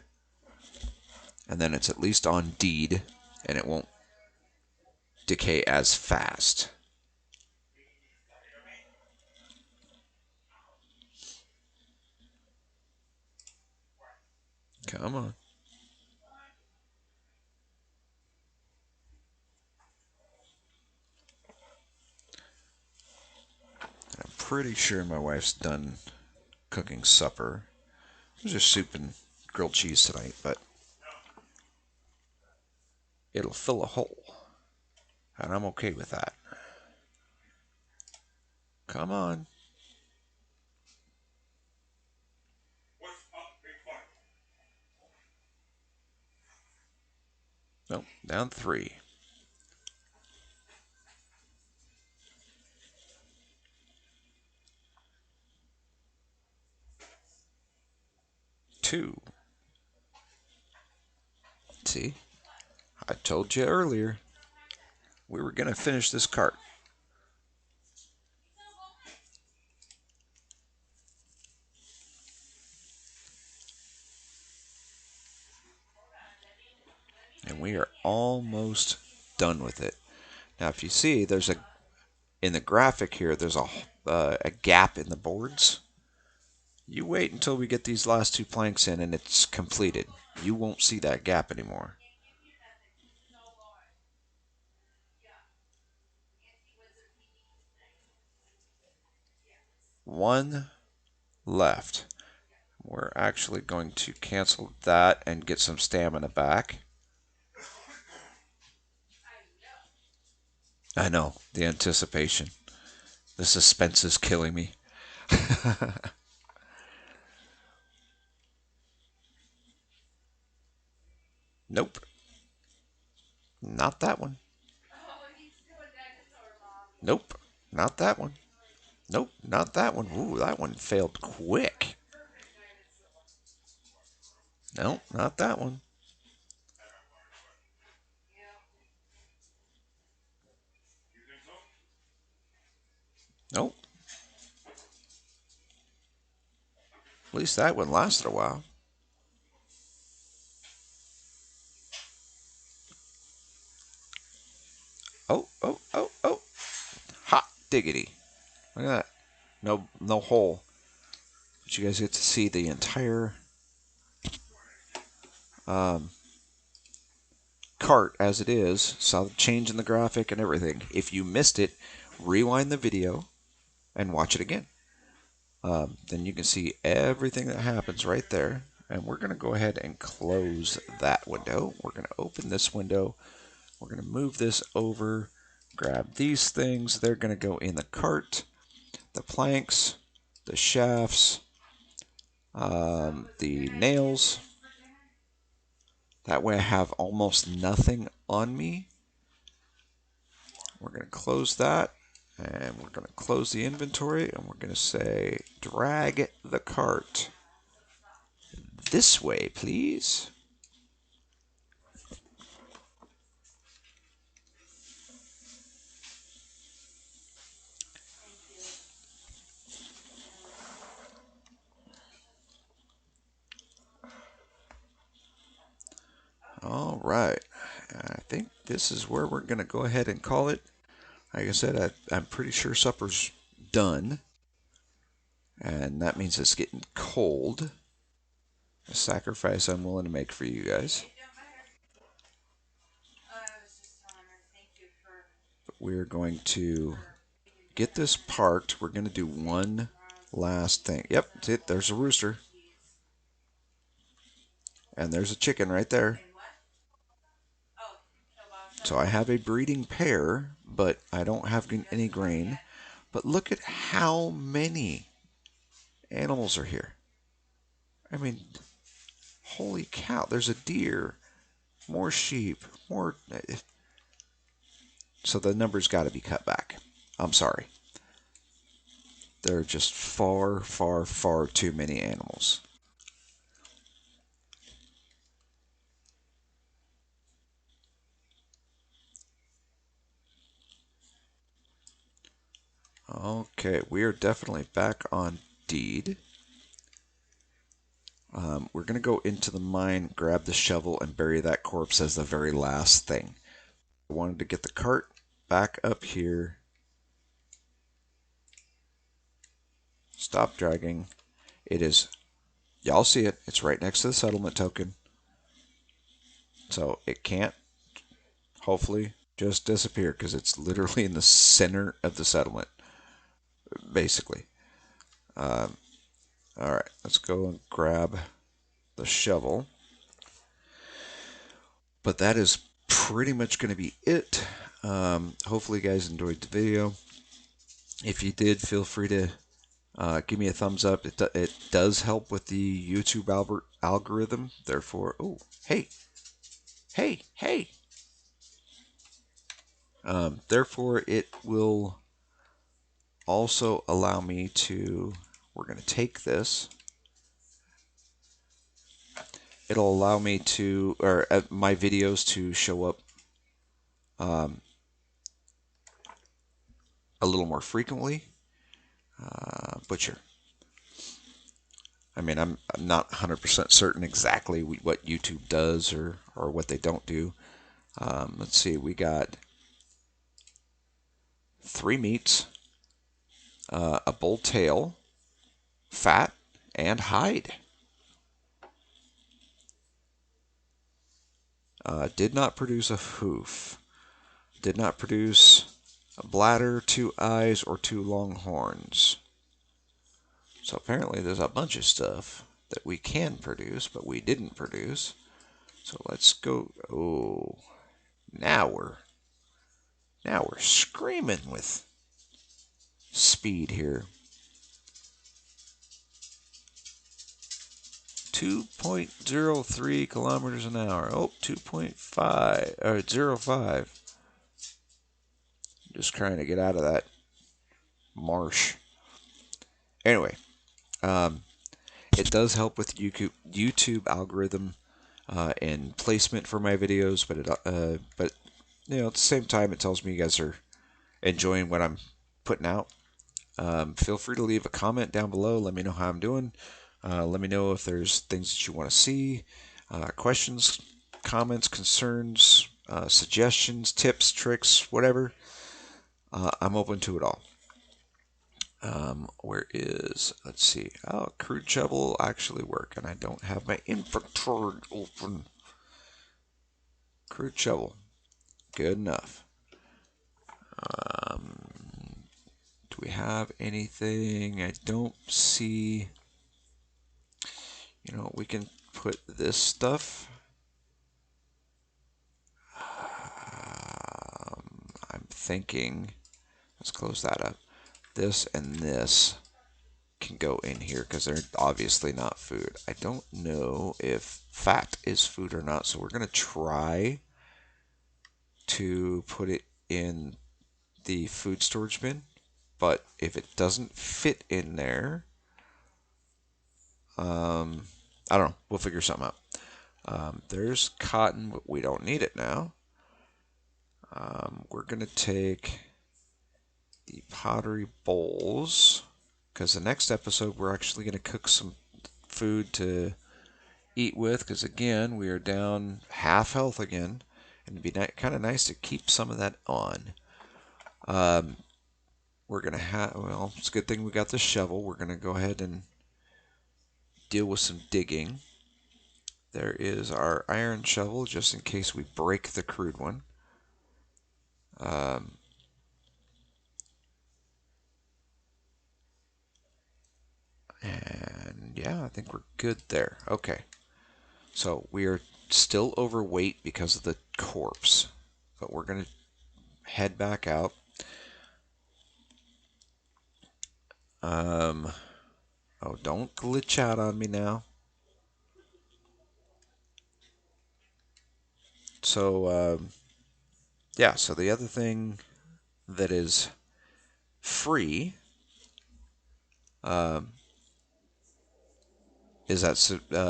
And then it's at least on deed, and it won't decay as fast. Come on. I'm pretty sure my wife's done cooking supper. It was just soup and grilled cheese tonight, but it'll fill a hole, and I'm okay with that. Come on. Nope, down 3. 2. See? I told you earlier we were going to finish this cart. And we are almost done with it. Now, if you see, in the graphic here, there's a gap in the boards. You wait until we get these last 2 planks in and it's completed. You won't see that gap anymore. One left. We're actually going to cancel that and get some stamina back. I know, the anticipation. The suspense is killing me. Nope. Not that one. Nope. Not that one. Nope. Not that one. Ooh, that one failed quick. Nope. Not that one. Nope. At least that one lasted a while. Oh, oh, oh, oh. Hot diggity. Look at that. No, no hole. But you guys get to see the entire um, cart as it is. Saw the change in the graphic and everything. If you missed it, rewind the video and watch it again. Then you can see everything that happens right there. And we're going to go ahead and close that window. We're going to open this window. We're going to move this over, grab these things. They're going to go in the cart, the planks, the shafts, the nails. That way I have almost nothing on me. We're going to close that. And we're going to close the inventory. And we're going to say, drag the cart this way, please. All right. I think this is where we're going to go ahead and call it. Like I said, I'm pretty sure supper's done. And that means it's getting cold. A sacrifice I'm willing to make for you guys. But we're going to get this parked. We're going to do one last thing. Yep, that's it. There's a rooster. And there's a chicken right there. So I have a breeding pair, but I don't have any grain. But look at how many animals are here. I mean, holy cow, there's a deer, more sheep, more. So the number's got to be cut back. I'm sorry. There are just far, far, far too many animals. Okay, we are definitely back on deed. We're going to go into the mine, grab the shovel, and bury that corpse as the very last thing. I wanted to get the cart back up here. Stop dragging. It is, y'all see it, it's right next to the settlement token. So it can't, hopefully, just disappear because it's literally in the center of the settlement, basically. All right, let's go and grab the shovel. But that is pretty much going to be it. Hopefully, you guys enjoyed the video. If you did, feel free to give me a thumbs up. It does help with the YouTube algorithm. Therefore, oh, hey, hey, hey. Therefore, it will also allow me to, we're going to take this. It'll allow me to, or my videos to show up a little more frequently. Butcher. I mean, I'm not 100% certain exactly what YouTube does or what they don't do. Let's see, we got 3 meats, a bull tail, fat, and hide. Did not produce a hoof. Did not produce a bladder, 2 eyes, or 2 long horns. So apparently there's a bunch of stuff that we can produce, but we didn't produce. So let's go. Oh, now we're screaming with speed here. 2.03 kilometers an hour. Oh, 2.5 or 0.5. Just trying to get out of that marsh. Anyway, um, it does help with YouTube algorithm and placement for my videos, but at the same time, it tells me you guys are enjoying what I'm putting out. Feel free to leave a comment down below. Let me know how I'm doing. Let me know if there's things that you want to see, questions, comments, concerns, suggestions, tips, tricks, whatever. I'm open to it all. Let's see. Oh, crude shovel will actually work, and I don't have my inventory open. Crude shovel, good enough. Do we have anything? I don't see. We can put this stuff. I'm thinking. Let's close that up. This and this can go in here because they're obviously not food. I don't know if fat is food or not, so we're going to try to put it in the food storage bin. But if it doesn't fit in there, I don't know. We'll figure something out. There's cotton, but we don't need it now. We're going to take the pottery bowls because the next episode we're actually going to cook some food to eat with because, again, we are down half health again. And it'd be kind of nice to keep some of that on. We're going to have, well, it's a good thing we got the shovel. We're going to go ahead and deal with some digging. There is our iron shovel, just in case we break the crude one. And yeah, I think we're good there. Okay. So we are still overweight because of the corpse, but we're going to head back out. Oh, don't glitch out on me now. So, yeah, so the other thing that is free is that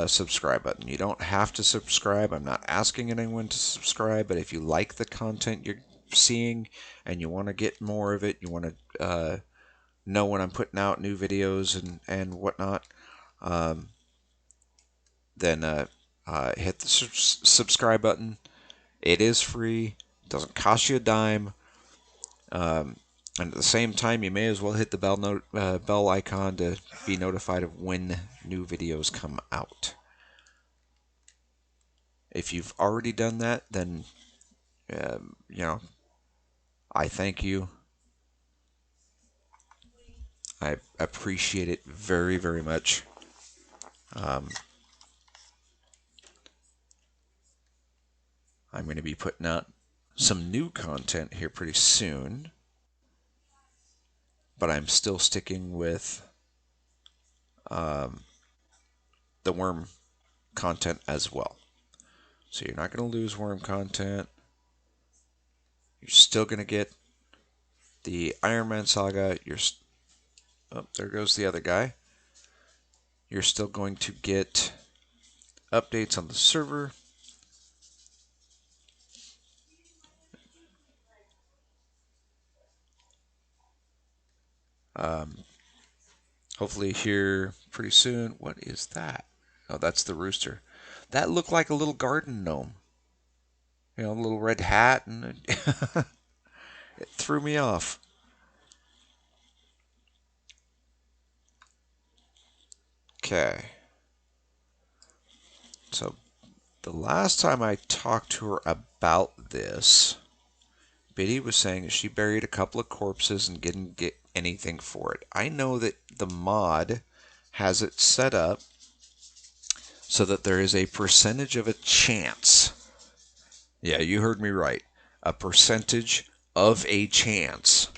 subscribe button. You don't have to subscribe. I'm not asking anyone to subscribe, but if you like the content you're seeing and you want to get more of it, you want to know when I'm putting out new videos and whatnot, then hit the subscribe button. It is free. It doesn't cost you a dime. And at the same time, you may as well hit the bell icon to be notified of when new videos come out. If you've already done that, then I thank you. I appreciate it very, very much. I'm going to be putting out some new content here pretty soon, but I'm still sticking with the worm content as well. So you're not going to lose worm content. You're still going to get the Ironman Saga. Oh, there goes the other guy. You're still going to get updates on the server. Hopefully here pretty soon. What is that? Oh, that's the rooster. That looked like a little garden gnome. A little red hat, and it threw me off. Okay. So the last time I talked to her about this, Biddy was saying that she buried a couple of corpses and didn't get anything for it. I know that the mod has it set up so that there is a percentage of a chance. Yeah, you heard me right. A percentage of a chance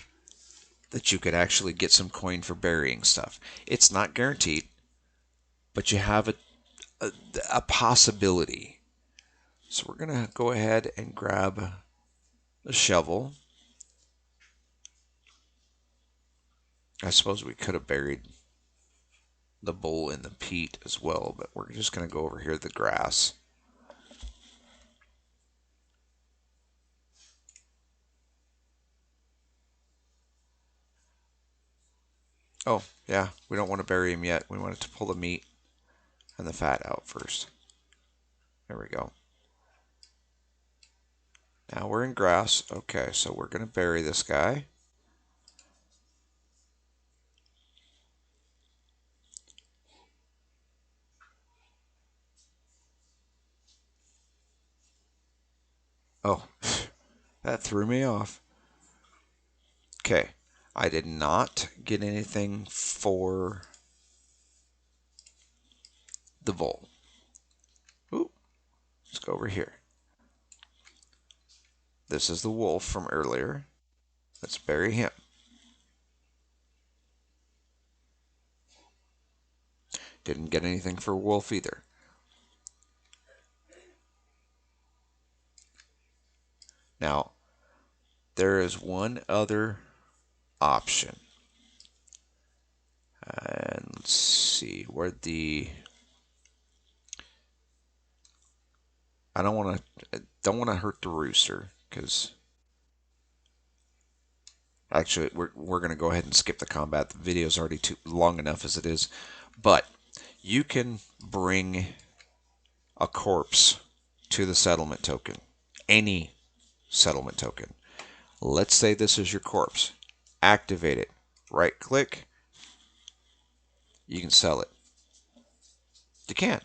that you could actually get some coin for burying stuff. It's not guaranteed, but you have a possibility. So we're going to go ahead and grab the shovel. I suppose we could have buried the bowl in the peat as well, but we're just going to go over here to the grass. Oh, yeah, we don't want to bury him yet. We want to pull the meat and the fat out first. There we go. Now we're in grass. Okay, so we're going to bury this guy. Oh, that threw me off. Okay, I did not get anything for the vole. Ooh, let's go over here. This is the wolf from earlier. Let's bury him. Didn't get anything for wolf either. Now, there is one other option. And let's see where the I don't want to hurt the rooster because actually we're going to go ahead and skip the combat. The video is already too long enough as it is. But you can bring a corpse to the settlement token. Any settlement token. Let's say this is your corpse. Activate it. Right click. You can sell it. You can.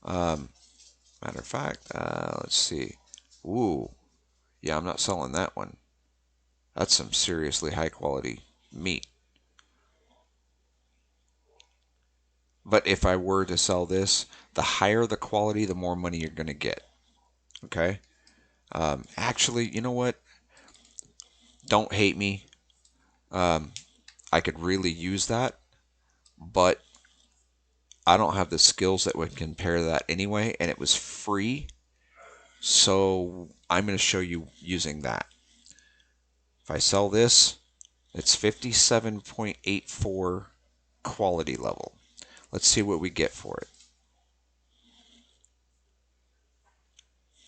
Matter of fact, let's see. Ooh, yeah, I'm not selling that one. That's some seriously high quality meat. But if I were to sell this, the higher the quality, the more money you're going to get. Okay? Actually, you know what? Don't hate me. I could really use that, but I don't have the skills that would compare that anyway, and it was free. So I'm going to show you using that. If I sell this, it's 57.84 quality level. Let's see what we get for it.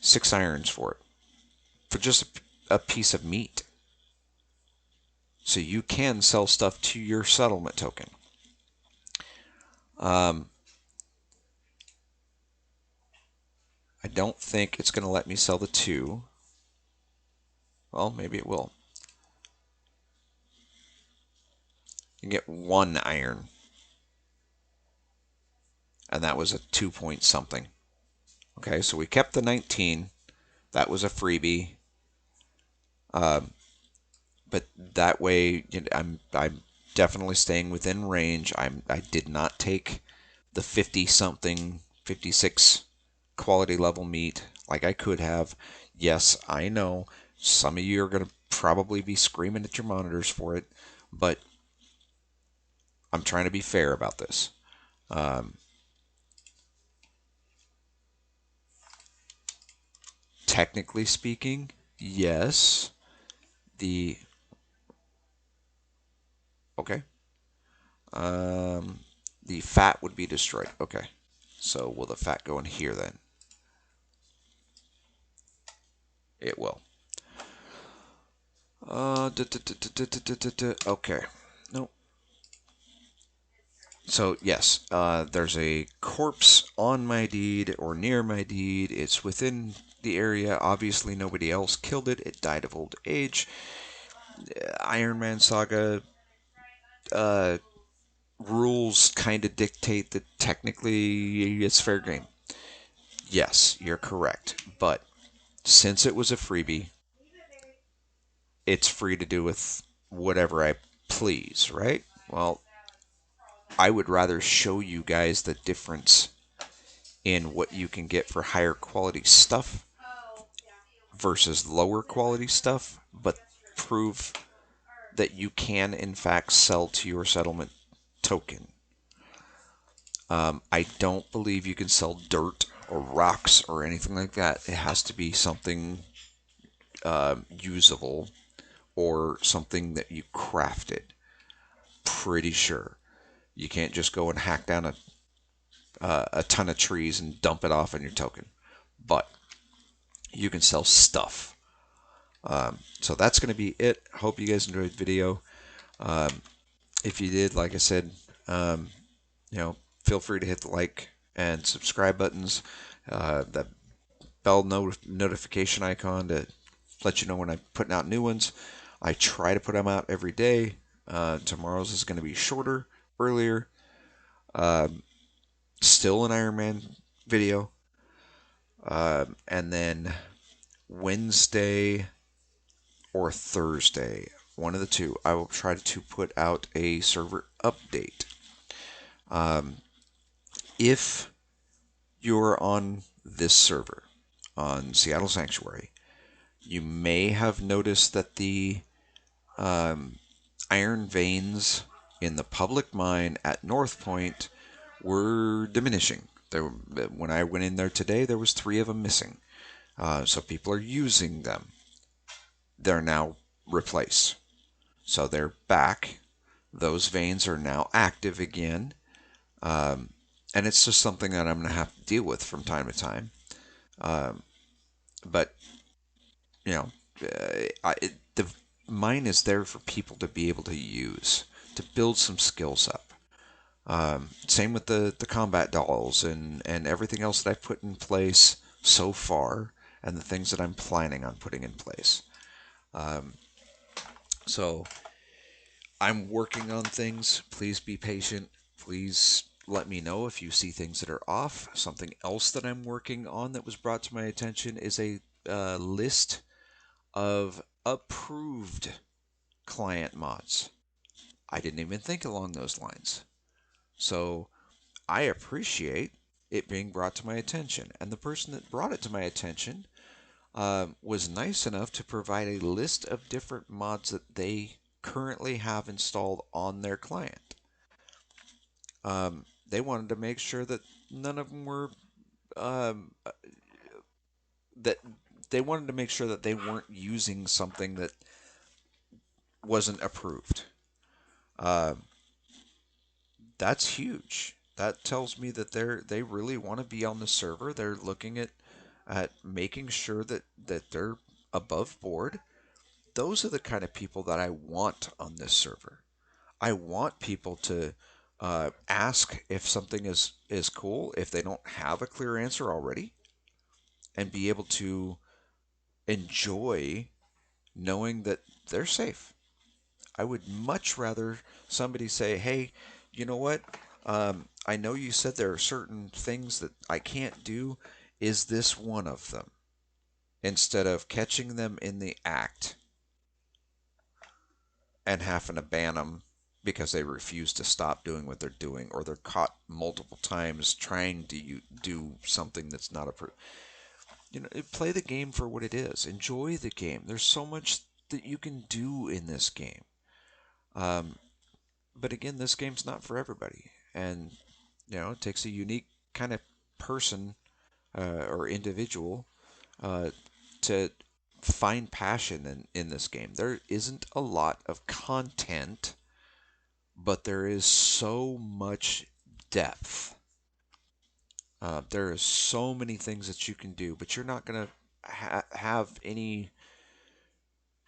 6 irons for it. For just a piece of meat. So you can sell stuff to your settlement token. I don't think it's going to let me sell the 2. Well, maybe it will. You can get 1 iron. And that was a 2 point something. Okay, so we kept the 19. That was a freebie. But that way, I'm definitely staying within range. I did not take the 50 something, 56 quality level meat like I could have. Yes, I know some of you are going to probably be screaming at your monitors for it, but I'm trying to be fair about this. Technically speaking, yes, the okay. The fat would be destroyed. Okay, so will the fat go in here then? It will. Okay. No. So yes, there's a corpse on my deed or near my deed. It's within the area. Obviously, nobody else killed it. It died of old age. Ironman Saga rules kind of dictate that technically it's fair game. Yes, you're correct. But since it was a freebie, it's free to do with whatever I please, right? Well, I would rather show you guys the difference in what you can get for higher quality stuff versus lower quality stuff, but prove that you can in fact sell to your settlement token. I don't believe you can sell dirt or rocks or anything like that. It has to be something usable or something that you crafted. Pretty sure you can't just go and hack down a ton of trees and dump it off on your token, but you can sell stuff. So that's going to be it. Hope you guys enjoyed the video. If you did, like I said, um, you know, feel free to hit the like and subscribe buttons. That bell notification icon to let you know when I'm putting out new ones. I try to put them out every day. Tomorrow's is going to be shorter, earlier. Still an Ironman video. And then Wednesday or Thursday, one of the two, I will try to put out a server update. If you're on this server, on Seattle Sanctuary, you may have noticed that the iron veins in the public mine at North Point were diminishing. When I went in there today, there was 3 of them missing. So people are using them. They're now replaced. So they're back. Those veins are now active again. And it's just something that I'm going to have to deal with from time to time. But, you know, the mine is there for people to be able to use, to build some skills up. Same with the combat dolls and everything else that I've put in place so far, and the things that I'm planning on putting in place. So I'm working on things. Please be patient. Please let me know if you see things that are off. Something else that I'm working on that was brought to my attention is a list of approved client mods. I didn't even think along those lines. So I appreciate it being brought to my attention. And the person that brought it to my attention was nice enough to provide a list of different mods that they currently have installed on their client. They wanted to make sure that none of them were that they wanted to make sure that they weren't using something that wasn't approved. That's huge. That tells me that they really want to be on the server. They're looking at making sure that they're above board. Those are the kind of people that I want on this server. I want people to ask if something is cool if they don't have a clear answer already, and be able to enjoy knowing that they're safe. I would much rather somebody say, hey, you know what? I know you said there are certain things that I can't do. Is this one of them? Instead of catching them in the act and having to ban them because they refuse to stop doing what they're doing, or they're caught multiple times trying to do something that's not approved. You know, play the game for what it is. Enjoy the game. There's so much that you can do in this game. Um, but again, this game's not for everybody, and it takes a unique kind of person or individual to find passion in this game. There isn't a lot of content, but there is so much depth. There is so many things that you can do, but you're not going to have any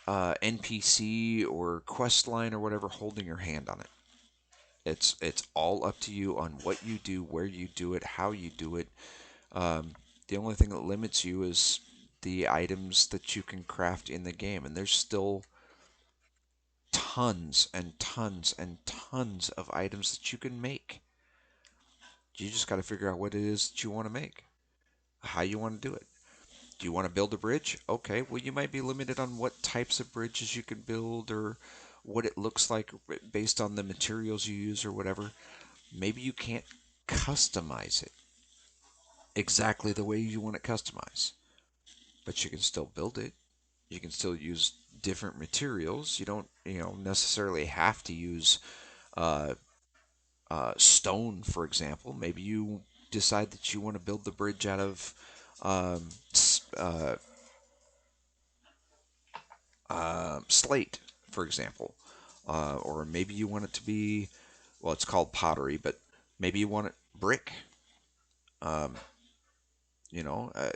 NPC or quest line or whatever holding your hand on it. It's all up to you on what you do, where you do it, how you do it. The only thing that limits you is the items that you can craft in the game, and there's still tons and tons and tons of items that you can make. You just got to figure out what it is that you want to make, how you want to do it. Do you want to build a bridge? Okay, well, you might be limited on what types of bridges you can build, or what it looks like based on the materials you use or whatever. Maybe you can't customize it exactly the way you want it customized, but you can still build it. You can still use different materials. You don't, necessarily have to use uh, stone, for example. Maybe you decide that you want to build the bridge out of um, slate, for example, or maybe you want it to be, well, it's called pottery, but maybe you want it brick. Um, you know, uh,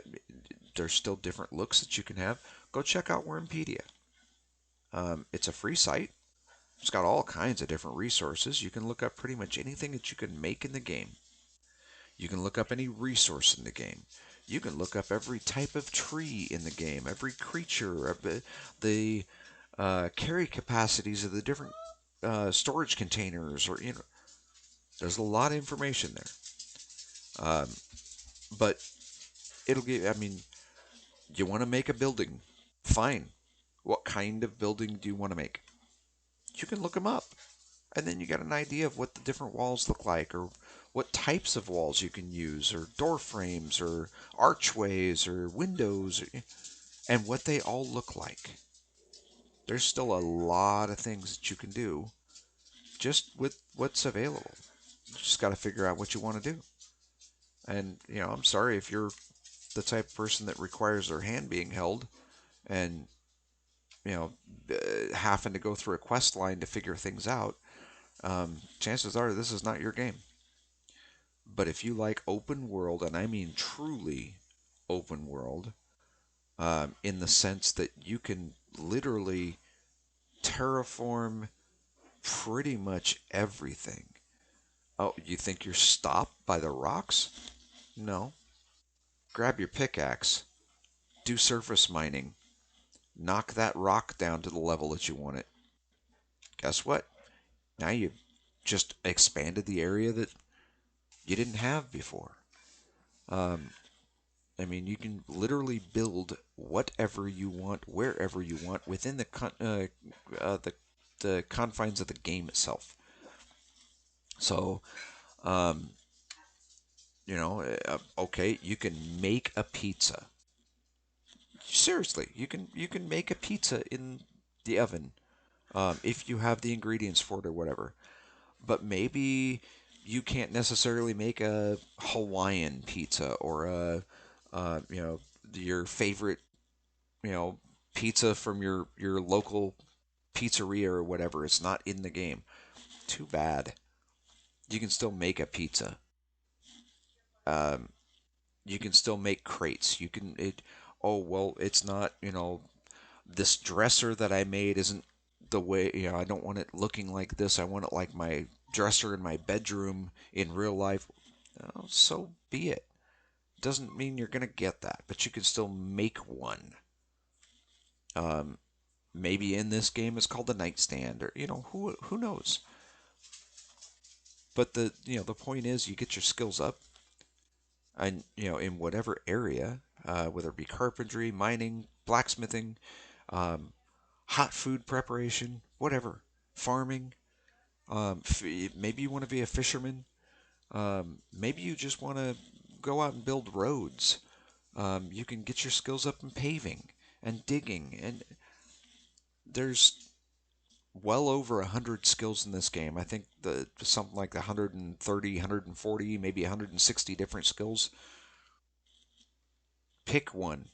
there's still different looks that you can have. Go check out Wormpedia. It's a free site. It's got all kinds of different resources. You can look up pretty much anything that you can make in the game. You can look up any resource in the game. You can look up every type of tree in the game, every creature, the carry capacities of the different storage containers, or there's a lot of information there. But it'll give. I mean, you want to make a building, fine. What kind of building do you want to make? You can look them up, and then you get an idea of what the different walls look like, or what types of walls you can use, or door frames, or archways, or windows, and what they all look like. There's still a lot of things that you can do just with what's available. You just got to figure out what you want to do. And, I'm sorry if you're the type of person that requires their hand being held and, you know, having to go through a quest line to figure things out. Chances are this is not your game. But if you like open world, and I mean truly open world, in the sense that you can literally terraform pretty much everything. Oh, you think you're stopped by the rocks? No. Grab your pickaxe, do surface mining, knock that rock down to the level that you want it. Guess what? Now you've just expanded the area that you didn't have before. Um, I mean, you can literally build whatever you want, wherever you want, within uh, the the confines of the game itself. So, um, okay, you can make a pizza. Seriously, you can make a pizza in the oven, if you have the ingredients for it or whatever. But maybe you can't necessarily make a Hawaiian pizza, or your favorite, you know, pizza from your local pizzeria or whatever. It's not in the game. Too bad. You can still make a pizza. Um, you can still make crates. You can it. Oh well, it's not. This dresser that I made isn't the way. I don't want it looking like this. I want it like my dresser in my bedroom in real life. Oh, so be it. Doesn't mean you're gonna get that, but you can still make one. Um, Maybe in this game it's called the nightstand, or who knows. But the point is, you get your skills up, and in whatever area, whether it be carpentry, mining, blacksmithing, um, hot food preparation, whatever, farming. Maybe you want to be a fisherman. Maybe you just want to go out and build roads. You can get your skills up in paving and digging, and there's well over 100 skills in this game. I think the something like 130, 140, maybe 160 different skills. Pick one,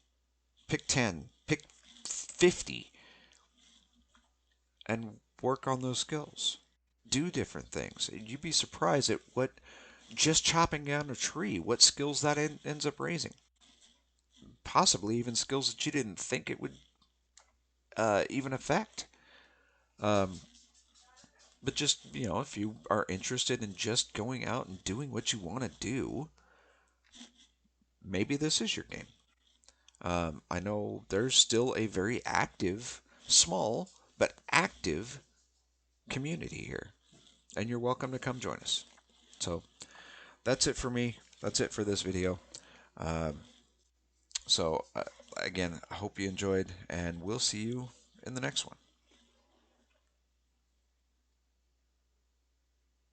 pick 10, pick 50, and work on those skills. Do different things. You'd be surprised at what just chopping down a tree, what skills that ends up raising. Possibly even skills that you didn't think it would even affect. Um, but just, if you are interested in just going out and doing what you want to do, maybe this is your game. I know there's still a very active, small, but active community here, and you're welcome to come join us. So that's it for me. That's it for this video. Um, so, again, I hope you enjoyed, and we'll see you in the next one.